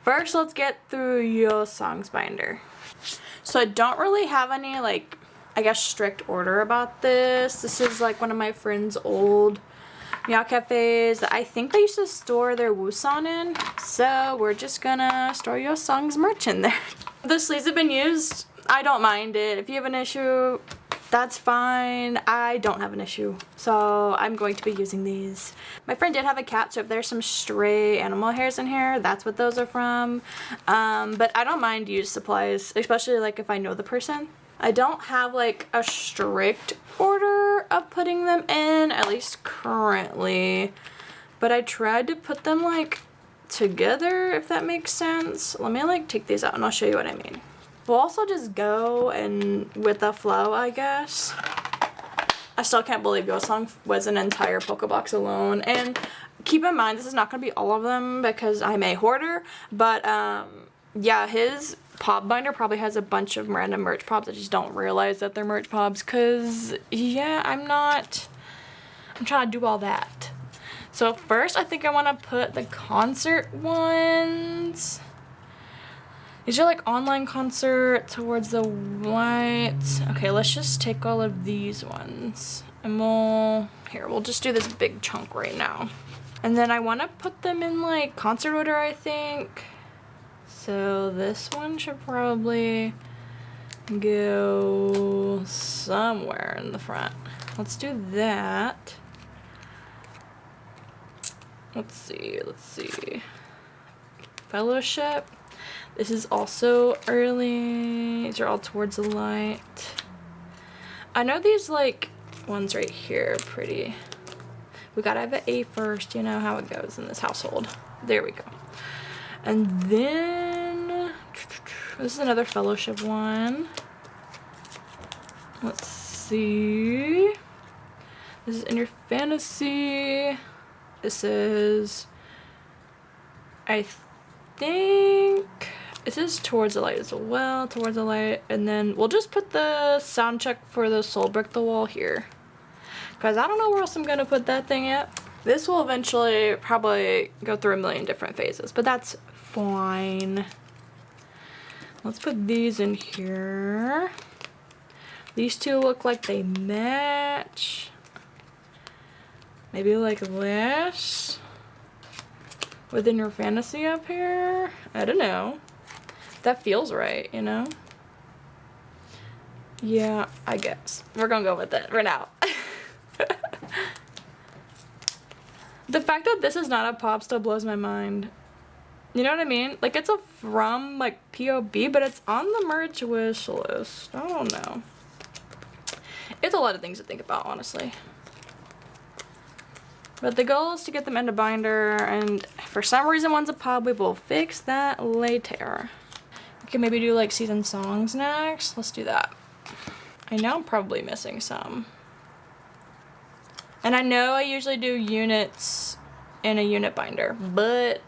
Speaker 1: first let's get through Yeosang's binder. So I don't really have any, like, I guess strict order about this. This is like one of my friend's old Meow Cafes that I think they used to store their Woosan in. So we're just gonna store Yeosang's merch in there. The sleeves have been used. I don't mind it. If you have an issue, that's fine. I don't have an issue. So I'm going to be using these. My friend did have a cat, so if there's some stray animal hairs in here, that's what those are from. But I don't mind used supplies, especially like if I know the person. I don't have like a strict order of putting them in, at least currently. But I tried to put them like together, if that makes sense. Let me like take these out and I'll show you what I mean. We'll also just go and with the flow, I guess. I still can't believe Yeosang was an entire Pokebox alone. And keep in mind, this is not going to be all of them because I'm a hoarder. But yeah, his pop binder probably has a bunch of random merch pops. I just don't realize that they're merch pops because, yeah, I'm trying to do all that. So first, I think I want to put the concert ones. These are like online concert towards the white. Okay, let's just take all of these ones. And we'll just do this big chunk right now. And then I want to put them in like concert order, I think. So this one should probably go somewhere in the front. Let's do that. Let's see. Fellowship. This is also early. These are all towards the light. I know these like ones right here are pretty. We gotta have an A first, you know how it goes in this household. There we go. And then this is another fellowship one. Let's see. This is In Your Fantasy. This is, I think, this is Towards the Light as well, Towards the Light, and then we'll just put the sound check for the Soul Brick the Wall here, because I don't know where else I'm going to put that thing at. This will eventually probably go through a million different phases, but that's fine. Let's put these in here. These two look like they match. Maybe like this. Within Your Fantasy up here. I don't know. That feels right, you know? Yeah, I guess. We're gonna go with it for now. The fact that this is not a pop still blows my mind. You know what I mean? Like, it's a from, like, POB, but it's on the merch wish list. I don't know. It's a lot of things to think about, honestly. But the goal is to get them into binder, and for some reason one's a pop. We will fix that later. We can maybe do like season songs next. Let's do that. I know I'm probably missing some. And I know I usually do units in a unit binder, but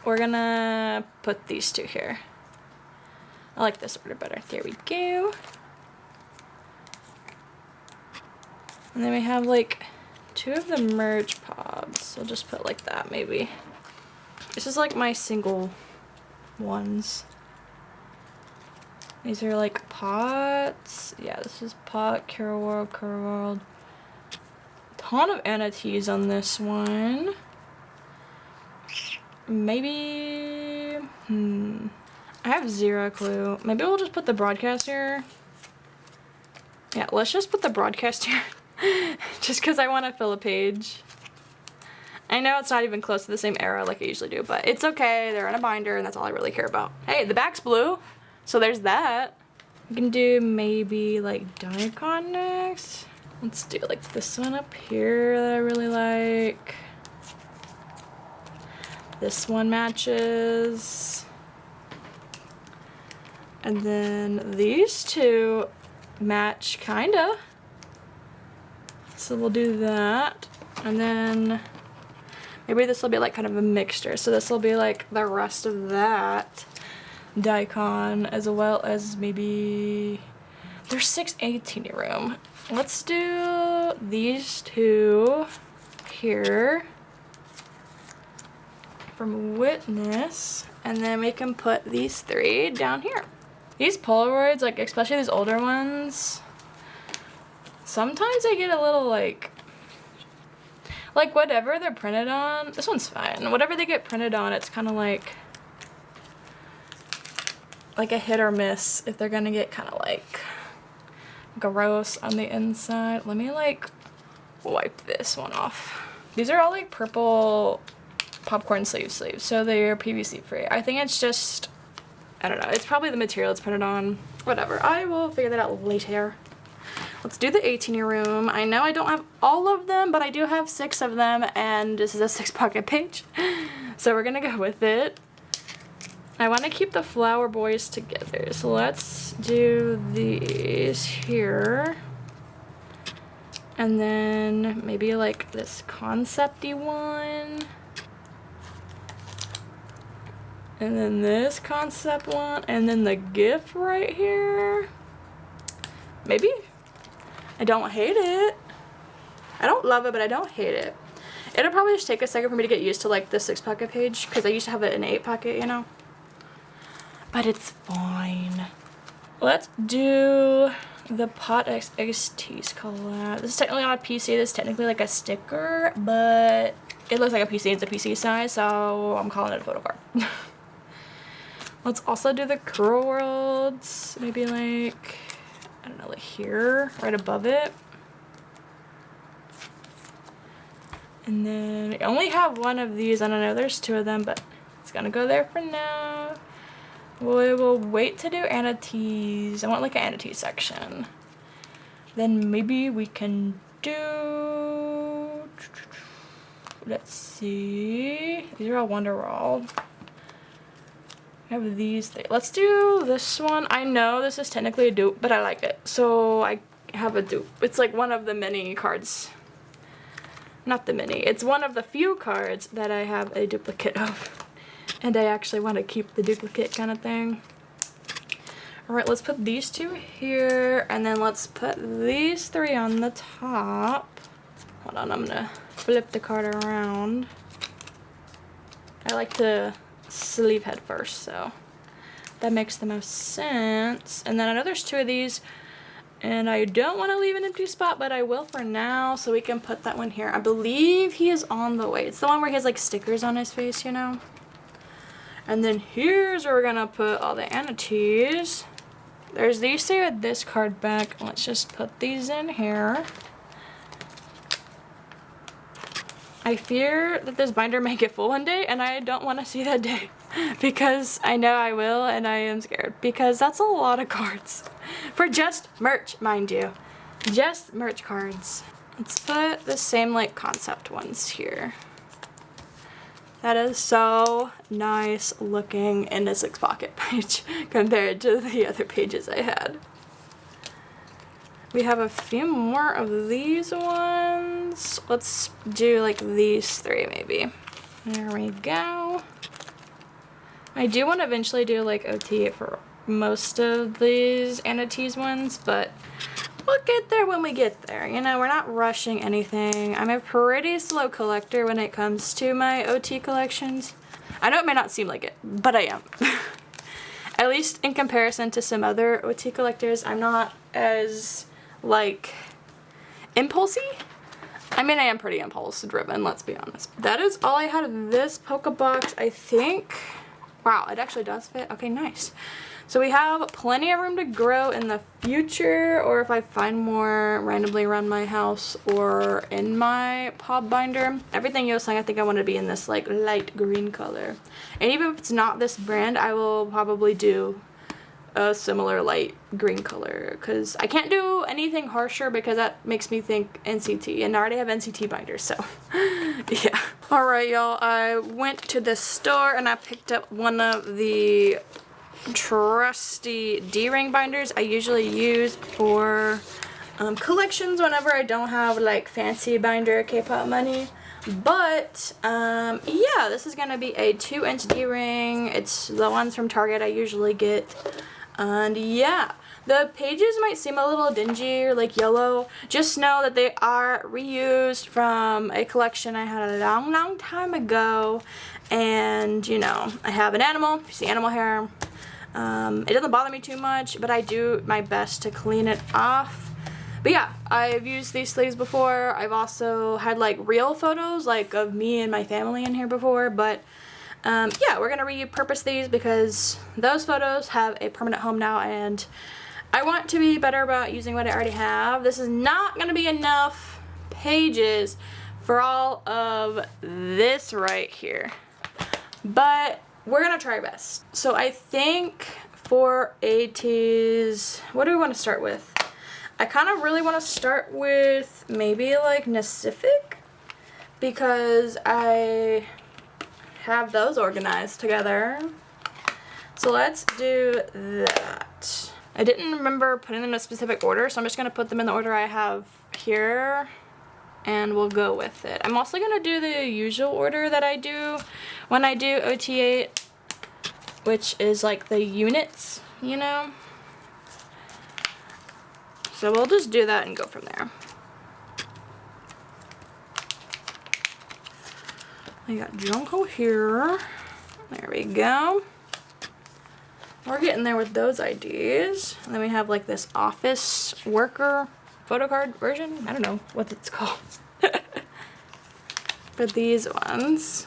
Speaker 1: we're gonna put these two here. I like this order better. There we go. And then we have like two of the merge pops. I'll just put like that maybe. This is like my single ones. These are like pots. Yeah, this is pot, Cura World. Ton of Ateez on this one. Maybe, I have zero clue. Maybe we'll just put the broadcast here. Yeah, let's just put the broadcast here. Just because I want to fill a page. I know it's not even close to the same era like I usually do, but it's okay. They're in a binder, and that's all I really care about. Hey, the back's blue, so there's that. We can do maybe like Daikon next. Let's do like this one up here that I really like. This one matches. And then these two match, kinda. So we'll do that. And then maybe this will be like kind of a mixture. So this will be like the rest of that Daikon, as well as maybe there's 6 18 room. Let's do these two here from Witness, and then we can put these 3 down here. These Polaroids, like especially these older ones, sometimes I get a little like whatever they're printed on, this one's fine. Whatever they get printed on, it's kind of like a hit or miss if they're gonna get kind of like gross on the inside. Let me like wipe this one off. These are all like purple popcorn sleeves, so they're PVC free. I think it's just, I don't know, it's probably the material it's printed on. Whatever, I will figure that out later. Let's do the 18-year room. I know I don't have all of them, but I do have 6 of them, and this is a 6 pocket page. So we're gonna go with it. I want to keep the flower boys together, so let's do these here. And then maybe like this concept-y one. And then this concept one. And then the GIF right here. Maybe. I don't hate it. I don't love it, but I don't hate it. It'll probably just take a second for me to get used to like the 6-pocket page, because I used to have it in 8-pocket, you know. But it's fine. Let's do the Pot X XT's collab. This is technically not a PC. This is technically like a sticker, but it looks like a PC. It's a PC size, so I'm calling it a photo card. Let's also do the Curl Worlds. Maybe like, I don't know, like here, right above it. And then I only have one of these. I don't know, there's 2 of them, but it's gonna go there for now. We will wait to do Ateez. I want like an Ateez section. Then maybe we can do, let's see, these are all Wonderwall. I have these things. Let's do this one. I know this is technically a dupe, but I like it, so I have a dupe. It's like one of the many cards. Not the mini. It's one of the few cards that I have a duplicate of. And I actually want to keep the duplicate kind of thing. Alright, let's put these 2 here. And then let's put these 3 on the top. Hold on, I'm going to flip the card around. I like the sleeve head first, so that makes the most sense. And then I know there's 2 of these. And I don't want to leave an empty spot, but I will for now, so we can put that one here. I believe he is on the way. It's the one where he has like stickers on his face, you know? And then here's where we're gonna put all the Ateez. There's these 2 with this card back. Let's just put these in here. I fear that this binder may get full one day, and I don't want to see that day. Because I know I will, and I am scared. Because that's a lot of cards. For just merch, mind you. Just merch cards. Let's put the same like concept ones here. That is so nice looking in a 6-pocket page compared to the other pages I had. We have a few more of these ones. Let's do like these 3 maybe. There we go. I do want to eventually do like OT for most of these Ateez ones, but we'll get there when we get there. You know, we're not rushing anything. I'm a pretty slow collector when it comes to my OT collections. I know it may not seem like it, but I am. At least in comparison to some other OT collectors, I'm not as, like, impulsy. I mean, I am pretty impulse driven, let's be honest. That is all I had of this Poké box, I think. Wow, it actually does fit. Okay, nice. So we have plenty of room to grow in the future, or if I find more randomly around my house or in my pop binder. Everything Yeosang, I think I want to be in this like light green color. And even if it's not this brand, I will probably do a similar light green color, because I can't do anything harsher because that makes me think NCT, and I already have NCT binders, so yeah. Alright y'all, I went to the store and I picked up one of the trusty D-ring binders I usually use for collections whenever I don't have like fancy binder kpop money. But yeah, this is gonna be a 2-inch D-ring. It's the ones from Target I usually get. And yeah, the pages might seem a little dingy or like yellow. Just know that they are reused from a collection I had a long time ago. And you know, I have an animal, you see animal hair. It doesn't bother me too much, but I do my best to clean it off. But yeah, I've used these sleeves before. I've also had like real photos like of me and my family in here before, but yeah, we're gonna repurpose these because those photos have a permanent home now, and I want to be better about using what I already have. This is not gonna be enough pages for all of this right here, but we're gonna try our best. So I think for Ateez, what do we want to start with? I kind of really want to start with maybe like Pacific, because I have those organized together. So let's do that. I didn't remember putting them in a specific order, so I'm just going to put them in the order I have here, and we'll go with it. I'm also going to do the usual order that I do when I do OT8, which is like the units, you know? So we'll just do that and go from there. I got Jungkook here. There we go. We're getting there with those IDs. And then we have like this office worker photo card version. I don't know what it's called. For these ones.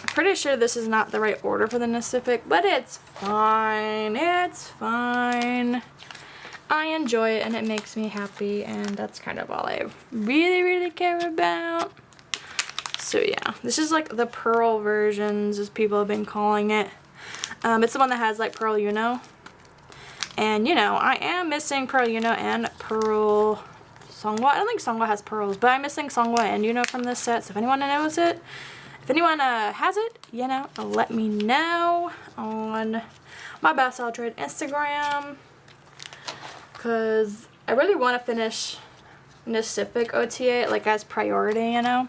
Speaker 1: I'm pretty sure this is not the right order for the Pacific, but it's fine. It's fine. I enjoy it and it makes me happy, and that's kind of all I really care about. So yeah, this is like the pearl versions, as people have been calling it. It's the one that has like pearl Yuno. And you know, I am missing pearl Yuno and pearl Songwa. I don't think Songwa has pearls, but I'm missing Songwa and Yuno from this set. So if anyone knows it, if anyone has it, you know, let me know on my Best I'll Trade Instagram. Because I really want to finish Pacific OTA like as priority, you know.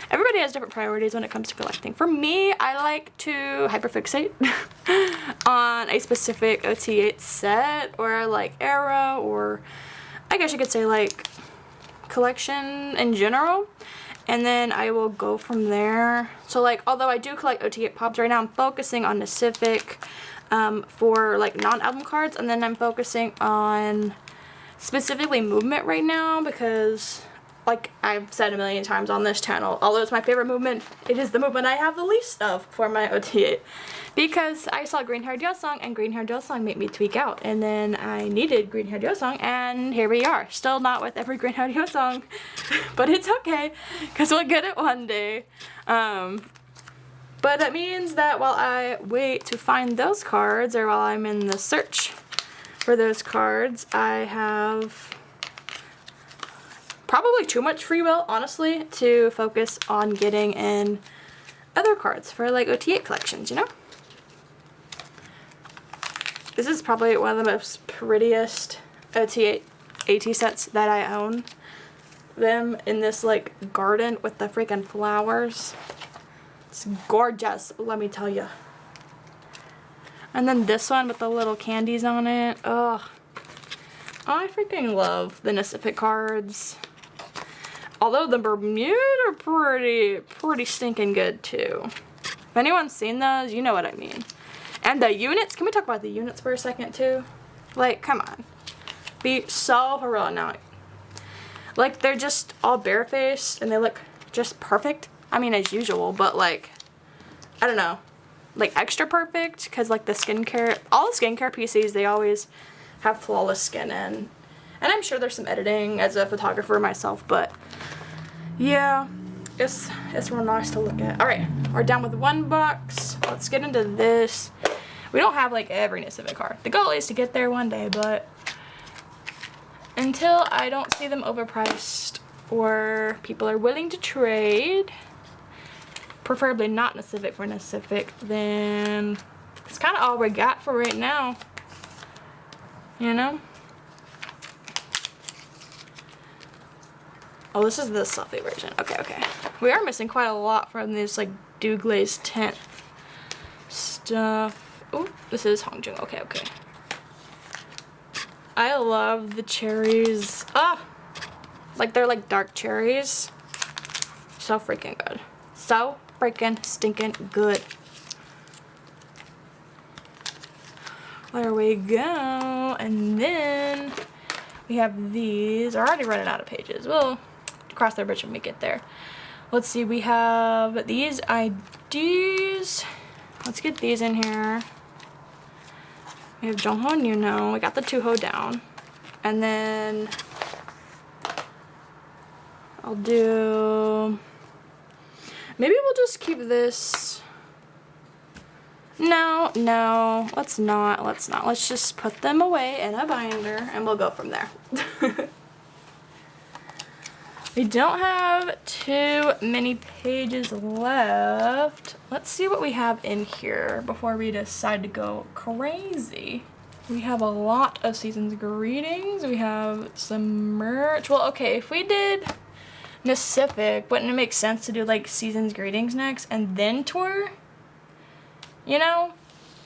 Speaker 1: Everybody has different priorities when it comes to collecting. For me, I like to hyper-fixate on a specific OT8 set, or like era, or I guess you could say like collection in general. And then I will go from there. So like, although I do collect OT8 pops right now, I'm focusing on Pacific for like non-album cards. And then I'm focusing on specifically movement right now because, like I've said a million times on this channel, although it's my favorite movement, it is the movement I have the least of for my OT8. Because I saw green-haired Yeosang, and green-haired Yeosang made me tweak out. And then I needed green-haired Yeosang, and here we are. Still not with every green-haired Yeosang, but it's okay, because we'll get it one day. But it means that while I wait to find those cards, or while I'm in the search for those cards, I have probably too much free will, honestly, to focus on getting in other cards for like OT8 collections, you know? This is probably one of the most prettiest OT8 AT sets that I own. Them in this like garden with the freaking flowers. It's gorgeous, let me tell you. And then this one with the little candies on it. Ugh. I freaking love the Pacific cards. Although the Bermuda are pretty stinking good too. If anyone's seen those, you know what I mean. And the units, can we talk about the units for a second too? Like, come on. Be so for real now. Like, they're just all barefaced and they look just perfect. I mean, as usual, but like, I don't know. Like, extra perfect, because like the skincare, all the skincare PCs, they always have flawless skin in. And I'm sure there's some editing as a photographer myself, but yeah, it's real nice to look at. Alright, we're done with one box. Let's get into this. We don't have like every Pacific card. The goal is to get there one day, but until I don't see them overpriced or people are willing to trade, preferably not Pacific for Pacific, then it's kind of all we got for right now, you know? Oh, this is the Sluffy version. Okay. We are missing quite a lot from this like dew glaze tint stuff. Oh, this is Hongjung. Okay. I love the cherries. Like they're like dark cherries. So freaking good. So freaking stinking good. There we go. And then we have these. We're already running out of pages. We'll cross that bridge when we get there. Let's see. We have these IDs. Let's get these in here. We have Jongho and Yuno. We got the Tuho down. And then I'll do... Maybe we'll just keep this... No, let's not. Let's just put them away in a binder and we'll go from there. We don't have too many pages left. Let's see what we have in here before we decide to go crazy. We have a lot of season's greetings. We have some merch. Well, okay, if we did Pacific, wouldn't it make sense to do like season's greetings next and then tour? You know?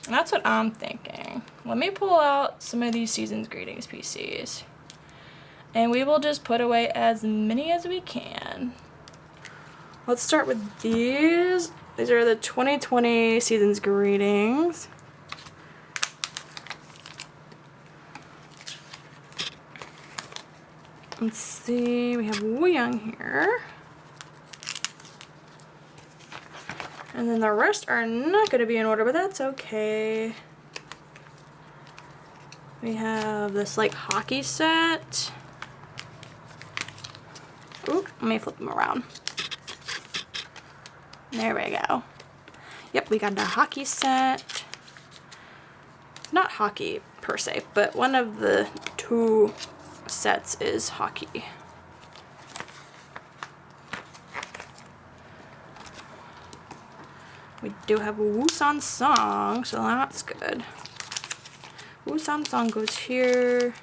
Speaker 1: That's what I'm thinking. Let me pull out some of these season's greetings PCs. And we will just put away as many as we can. Let's start with these. These are the 2020 season's greetings. Let's see, we have Yeosang here. And then the rest are not going to be in order, but that's okay. We have this like hockey set. Oop, let me flip them around. There we go. Yep, we got the hockey set. It's not hockey per se, but one of the two sets is hockey. We do have a Woosan song, so that's good. Woosan song goes here.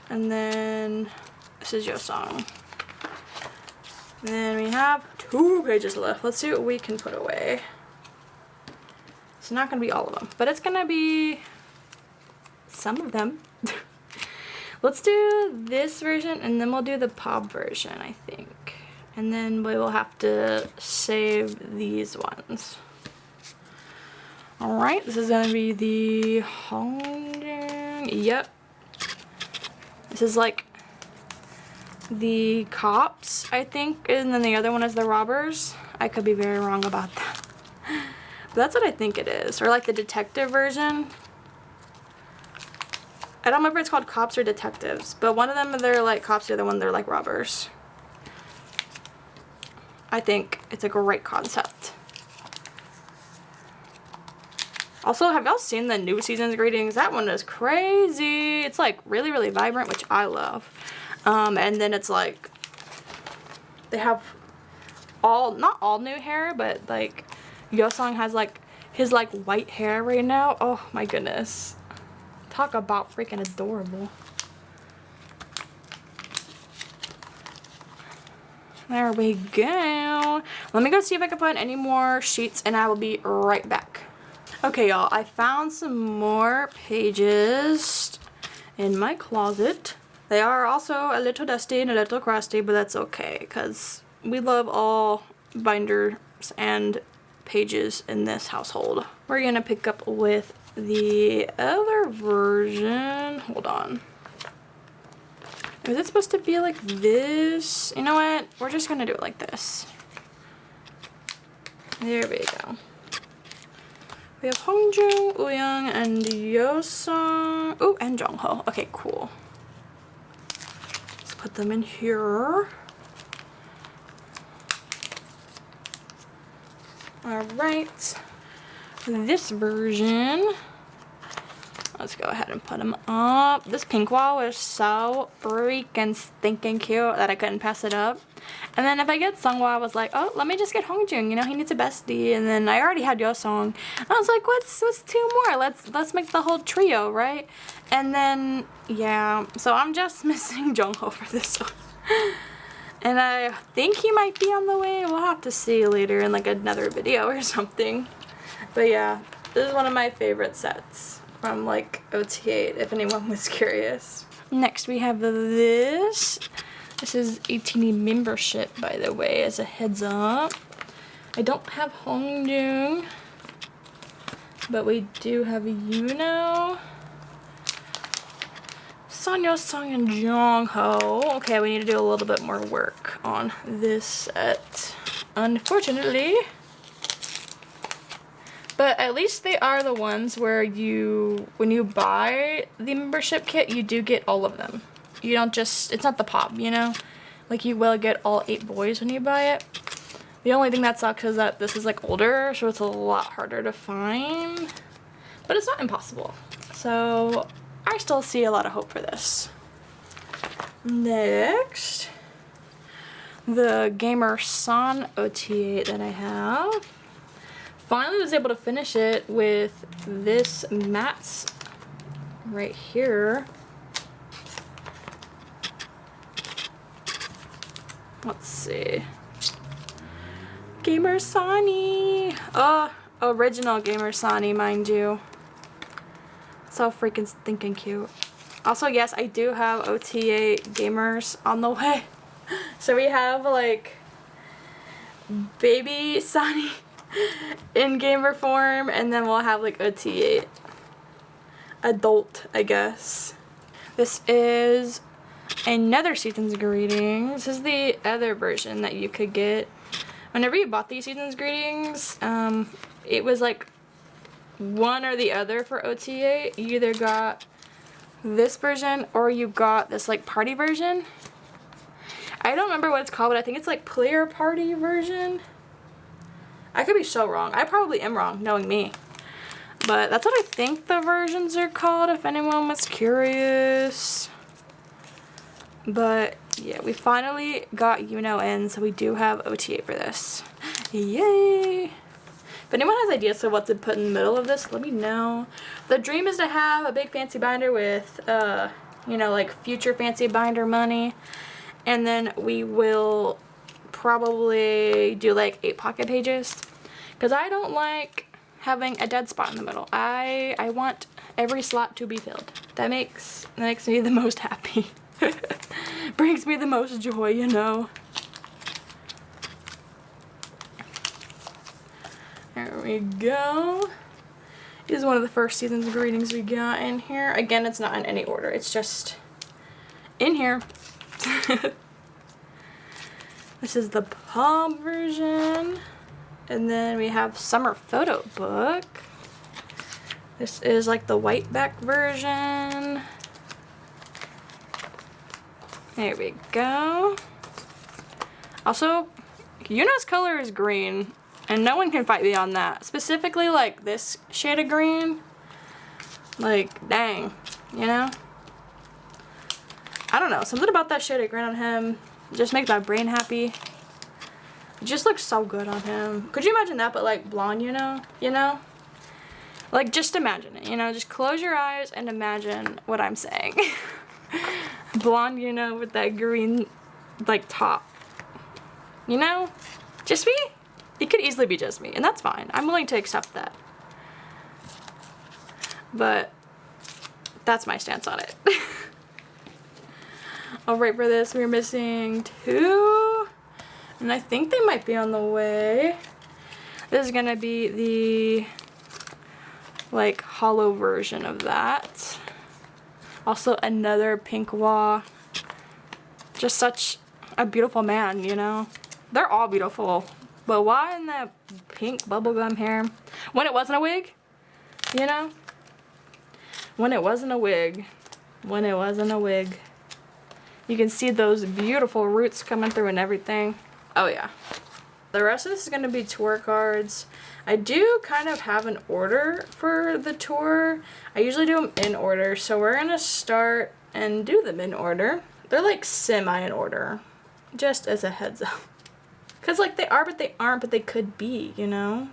Speaker 1: And then this is Yeosang. And then we have 2 pages left. Let's see what we can put away. It's not going to be all of them, but it's going to be some of them. Let's do this version, and then we'll do the pop version, I think. And then we will have to save these ones. Alright, this is going to be the Hongjin. Yep. This is like the cops, I think, and then the other one is the robbers. I could be very wrong about that. But that's what I think it is. Or like the detective version. I don't remember if it's called cops or detectives, but one of them they're like cops, the other one they're like robbers. I think it's a great concept. Also, have y'all seen the new season's greetings? That one is crazy. It's like really, really vibrant, which I love. And then it's like, they have not all new hair, but like Yeosang has like his like white hair right now. Oh my goodness. Talk about freaking adorable. There we go. Let me go see if I can find any more sheets and I will be right back. Okay, y'all, I found some more pages in my closet. They are also a little dusty and a little crusty, but that's okay because we love all binders and pages in this household. We're gonna pick up with the other version. Hold on. Is it supposed to be like this? You know what? We're just gonna do it like this. There we go. We have Hongjin, Yeosang, and Yeosang. Oh, and Jongho. Okay, cool. Let's put them in here. Alright. This version. Let's go ahead and put them up. This pink wall was so freaking stinking cute that I couldn't pass it up. And then if I get Sungwa, I was like, oh, let me just get Hongjin. You know, he needs a bestie. And then I already had Yeosang. I was like, what's 2 more? Let's make the whole trio, right? And then yeah, so I'm just missing Jongho for this one. And I think he might be on the way. We'll have to see later in like another video or something. But yeah, this is one of my favorite sets from like OT8, if anyone was curious. Next we have this. This is 18 membership, by the way, as a heads up. I don't have Hongjin, but we do have Yuno, Yeosang, and Jongho. Okay, we need to do a little bit more work on this set, unfortunately. But at least they are the ones where when you buy the membership kit, you do get all of them. You don't just, it's not the pop, you know? Like you will get all 8 boys when you buy it. The only thing that sucks is that this is like older, so it's a lot harder to find. But it's not impossible. So I still see a lot of hope for this. Next, the Gamer Son OT8 that I have. Finally was able to finish it with this mats right here. Let's see. Gamer Sonny. Oh, original Gamer Sonny, mind you. So freaking stinking cute. Also, yes, I do have OT8 gamers on the way. So we have like baby Sonny in gamer form, and then we'll have like OT8 adult, I guess. This is another Season's Greetings. This is the other version that you could get. Whenever you bought these Season's Greetings, it was like one or the other for OT8. You either got this version or you got this like party version. I don't remember what it's called, but I think it's like player party version. I could be so wrong. I probably am wrong, knowing me. But that's what I think the versions are called, if anyone was curious. But yeah, we finally got Uno in, so we do have OT8 for this. Yay! If anyone has ideas for what to put in the middle of this, let me know. The dream is to have a big fancy binder with, you know, like future fancy binder money. And then we will probably do like 8 pocket pages. Because I don't like having a dead spot in the middle. I want every slot to be filled. That makes me the most happy. Brings me the most joy, you know. There we go. This is one of the first Season's Greetings we got in here. Again, it's not in any order. It's just in here. This is the palm version. And then we have Summer Photo Book. This is like the white back version. There we go. Also, Yuna's color is green, and no one can fight me on that. Specifically, like this shade of green. Like, dang, you know? I don't know, something about that shade of green on him just makes my brain happy. It just looks so good on him. Could you imagine that, but like blonde, you know? You know? Like, just imagine it, you know? Just close your eyes and imagine what I'm saying. Blonde, you know, with that green, like, top. You know? Just me? It could easily be just me, and that's fine. I'm willing to accept that. But that's my stance on it. Alright, for this, we're missing 2. And I think they might be on the way. This is gonna be the, like, hollow version of that. Also, another pink wah. Just such a beautiful man, you know? They're all beautiful. But why in that pink bubblegum hair? When it wasn't a wig? You know? When it wasn't a wig. When it wasn't a wig. You can see those beautiful roots coming through and everything. Oh yeah. The rest of this is going to be tour cards. I do kind of have an order for the tour. I usually do them in order, so we're going to start and do them in order. They're like semi in order, just as a heads up. Because like they are, but they aren't, but they could be, you know?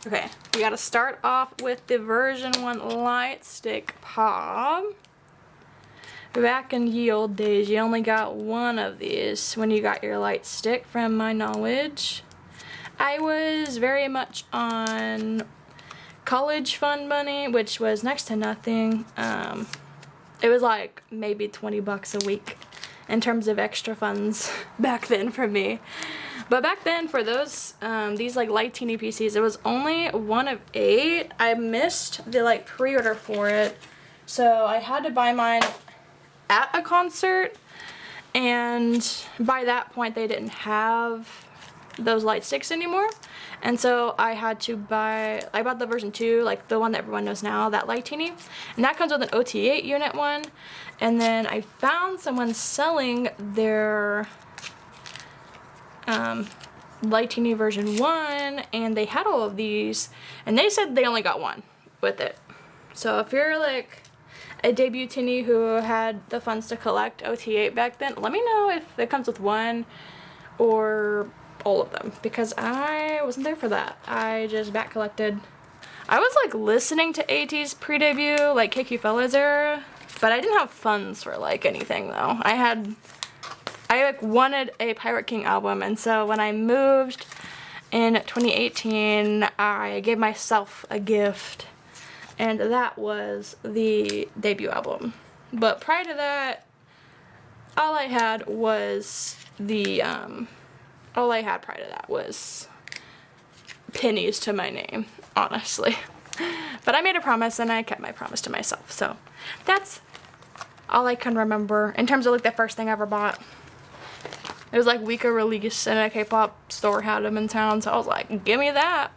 Speaker 1: Okay, we got to start off with the version 1 light stick pop. Back in ye old days, you only got one of these when you got your light stick, from my knowledge. I was very much on college fund money, which was next to nothing. It was like maybe 20 bucks a week in terms of extra funds back then for me. But back then, for those, these like light teeny PCs, it was only 1 of 8. I missed the like pre-order for it, so I had to buy mine at a concert, and by that point they didn't have those light sticks anymore, and so I had to buy, I bought the version 2, like the one that everyone knows now, that light teeny, and that comes with an OT8 unit one. And then I found someone selling their light teeny version 1, and they had all of these, and they said they only got 1 with it. So if you're like a debutante who had the funds to collect OT8 back then, let me know if it comes with 1 or all of them, because I wasn't there for that. I just back collected. I was like listening to Ateez pre-debut, like KQ Fellas era, but I didn't have funds for like anything though. I like wanted a Pirate King album, and so when I moved in 2018, I gave myself a gift, and that was the debut album. But prior to that, all I had was pennies to my name, honestly. But I made a promise and I kept my promise to myself, so that's all I can remember in terms of like the first thing I ever bought. It was like week of release and a K-pop store had them in town, so I was like, give me that.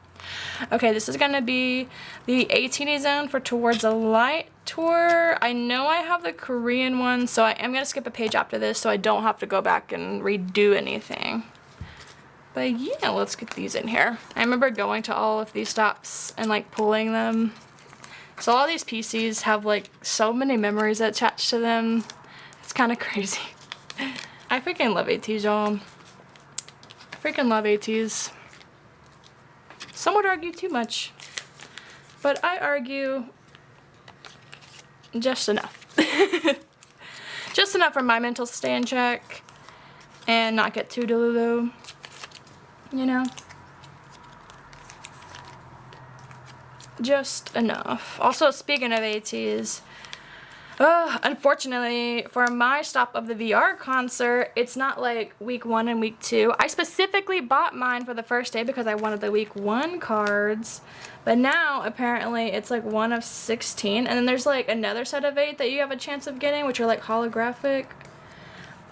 Speaker 1: Okay, this is gonna be the Ateez Zone for Towards a Light tour. I know I have the Korean one, so I am gonna skip a page after this so I don't have to go back and redo anything. But yeah, let's get these in here. I remember going to all of these stops and like pulling them. So all these PCs have like so many memories attached to them. It's kind of crazy. I freaking love Ateez, y'all. I freaking love Ateez. Some would argue too much, but I argue just enough. Just enough for my mental to stay in check and not get too delulu. You know, just enough. Also, speaking of Ateez, unfortunately for my stop of the VR concert, it's not like week 1 and week 2. I specifically bought mine for the first day because I wanted the week 1 cards, but now apparently it's like 1 of 16, and then there's like another set of 8 that you have a chance of getting, which are like holographic.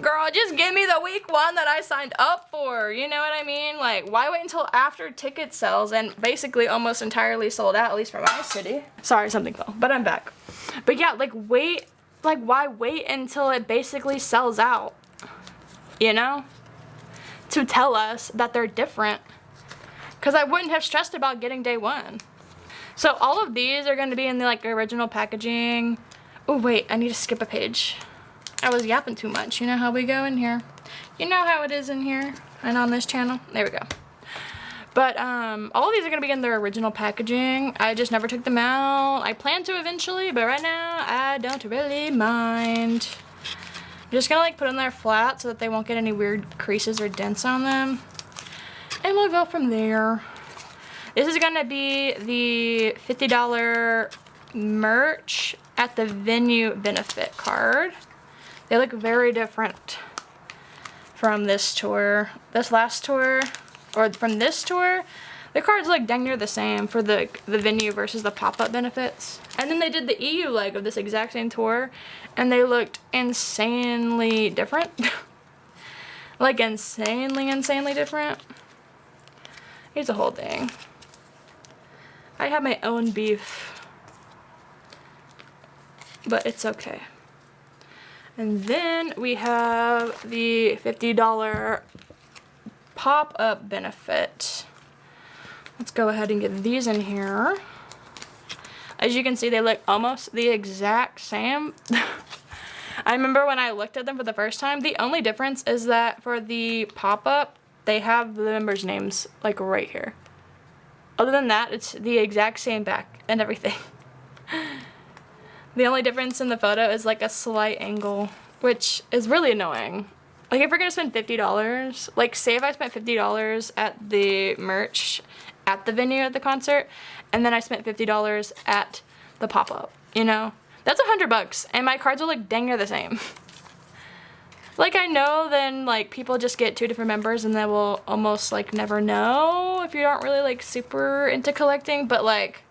Speaker 1: Girl, just give me the week 1 that I signed up for, you know what I mean? Like, why wait until after ticket sales and basically almost entirely sold out, at least for my city? Sorry, something fell, but I'm back. But yeah, like why wait until it basically sells out, you know? To tell us that they're different. Because I wouldn't have stressed about getting day 1. So all of these are going to be in the like original packaging. Oh wait, I need to skip a page. I was yapping too much. You know how we go in here. You know how it is in here and on this channel. There we go. But all of these are going to be in their original packaging. I just never took them out. I plan to eventually, but right now I don't really mind. I'm just going to like put them there flat so that they won't get any weird creases or dents on them. And we'll go from there. This is going to be the $50 merch at the venue benefit card. They look very different from this tour. This last tour, or from this tour, the cards look dang near the same for the venue versus the pop-up benefits. And then they did the EU leg of this exact same tour, and they looked insanely different. Like insanely different. Here's the whole thing. I have my own beef, but it's okay. And then we have the $50 pop-up benefit. Let's go ahead and get these in here. As you can see, they look almost the exact same. I remember when I looked at them for the first time, the only difference is that for the pop-up, they have the members' names like right here. Other than that, it's the exact same back and everything. The only difference in the photo is like a slight angle, which is really annoying. Like if we're gonna spend $50, like say if I spent $50 at the merch at the venue at the concert, and then I spent $50 at the pop-up, you know? That's $100, and my cards will look dang near the same. Like I know then like people just get 2 different members and they will almost like never know if you aren't really like super into collecting, but like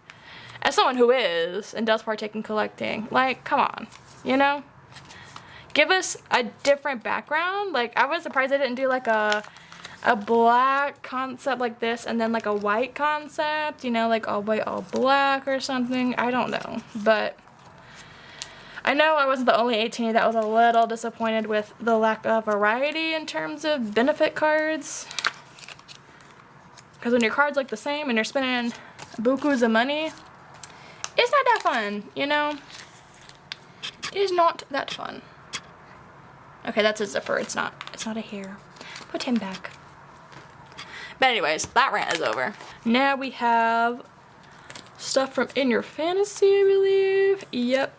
Speaker 1: as someone who is and does partake in collecting, like, come on, you know? Give us a different background. Like, I was surprised they didn't do, like, a black concept like this and then, like, a white concept, you know, like, all white, all black or something. I don't know. But I know I wasn't the only 18 that was a little disappointed with the lack of variety in terms of benefit cards. Because when your cards look the same and you're spending bukus of money, it's not that fun, you know? It is not that fun. Okay, that's a zipper. It's not a hair. Put him back. But anyways, that rant is over. Now we have stuff from In Your Fantasy, I believe. Yep.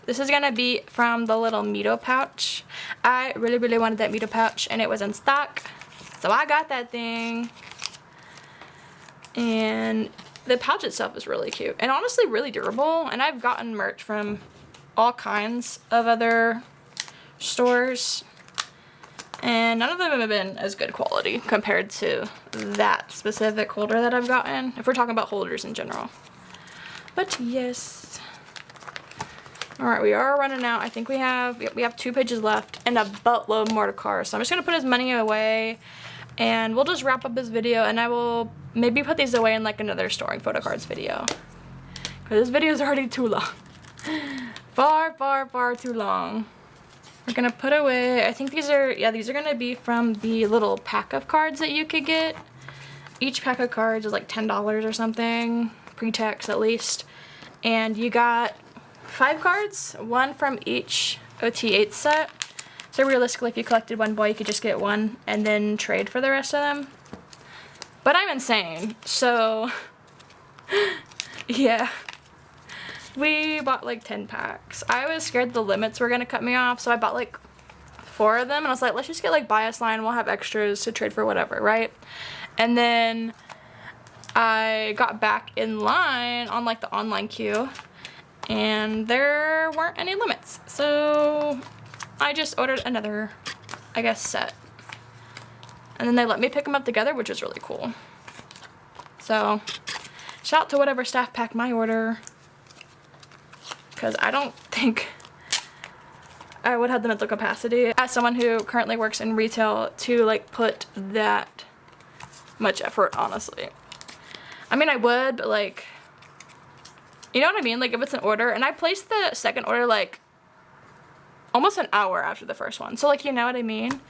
Speaker 1: This is gonna be from the little Mito pouch. I really wanted that Mito pouch and it was in stock. So I got that thing. And the pouch itself is really cute and honestly really durable. And I've gotten merch from all kinds of other stores. And none of them have been as good quality compared to that specific holder that I've gotten, if we're talking about holders in general. But yes. Alright, we are running out. I think we have 2 pages left and a buttload more to card. So I'm just going to put his money away and we'll just wrap up this video and I will maybe put these away in like another storing photo cards video. Because this video is already too long. Far too long. We're gonna put away, I think these are gonna be from the little pack of cards that you could get. Each pack of cards is like $10 or something, pre-tax at least. And you got 5 cards, 1 from each OT8 set. So realistically, if you collected 1 boy, you could just get 1 and then trade for the rest of them. But I'm insane, so yeah. We bought like 10 packs. I was scared the limits were gonna cut me off, so I bought like 4 of them and I was like, let's just get like bias line, we'll have extras to trade for whatever, right? And then I got back in line on like the online queue and there weren't any limits. So I just ordered another, I guess, set. And then they let me pick them up together, which is really cool. So shout out to whatever staff packed my order. Because I don't think I would have the mental capacity as someone who currently works in retail to like put that much effort, honestly. I mean, I would, but like, you know what I mean? Like if it's an order, and I placed the second order like almost an hour after the first one. So like, you know what I mean?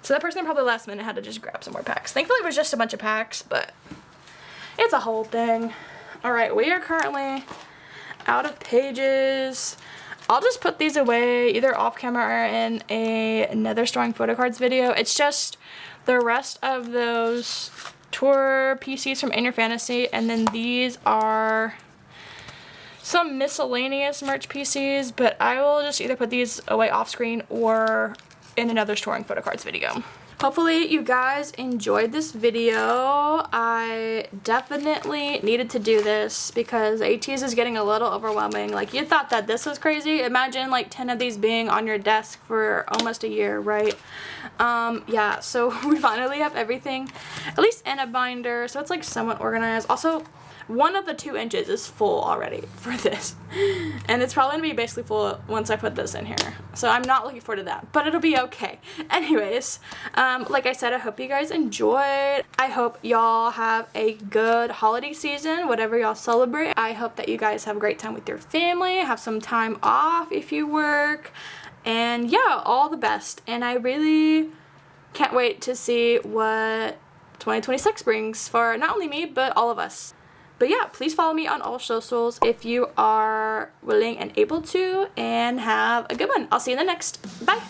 Speaker 1: So that person probably last minute had to just grab some more packs. Thankfully it was just a bunch of packs, but it's a whole thing. All right, we are currently out of pages. I'll just put these away either off camera or in another storing photo cards video. It's just the rest of those tour PCs from In Your Fantasy, and then these are some miscellaneous merch PCs, but I will just either put these away off screen or in another storing photo cards video. Hopefully you guys enjoyed this video. I definitely needed to do this because Ateez is getting a little overwhelming. Like, you thought that this was crazy. Imagine like 10 of these being on your desk for almost a year, right? Yeah, so we finally have everything, at least in a binder, so it's like somewhat organized. Also, 1 of the 2 inches is full already for this. And it's probably gonna be basically full once I put this in here. So I'm not looking forward to that, but it'll be okay. Anyways, like I said, I hope you guys enjoyed. I hope y'all have a good holiday season, whatever y'all celebrate. I hope that you guys have a great time with your family, have some time off if you work. And yeah, all the best. And I really can't wait to see what 2026 brings for not only me, but all of us. But yeah, please follow me on all socials if you are willing and able to, and have a good one. I'll see you in the next. Bye!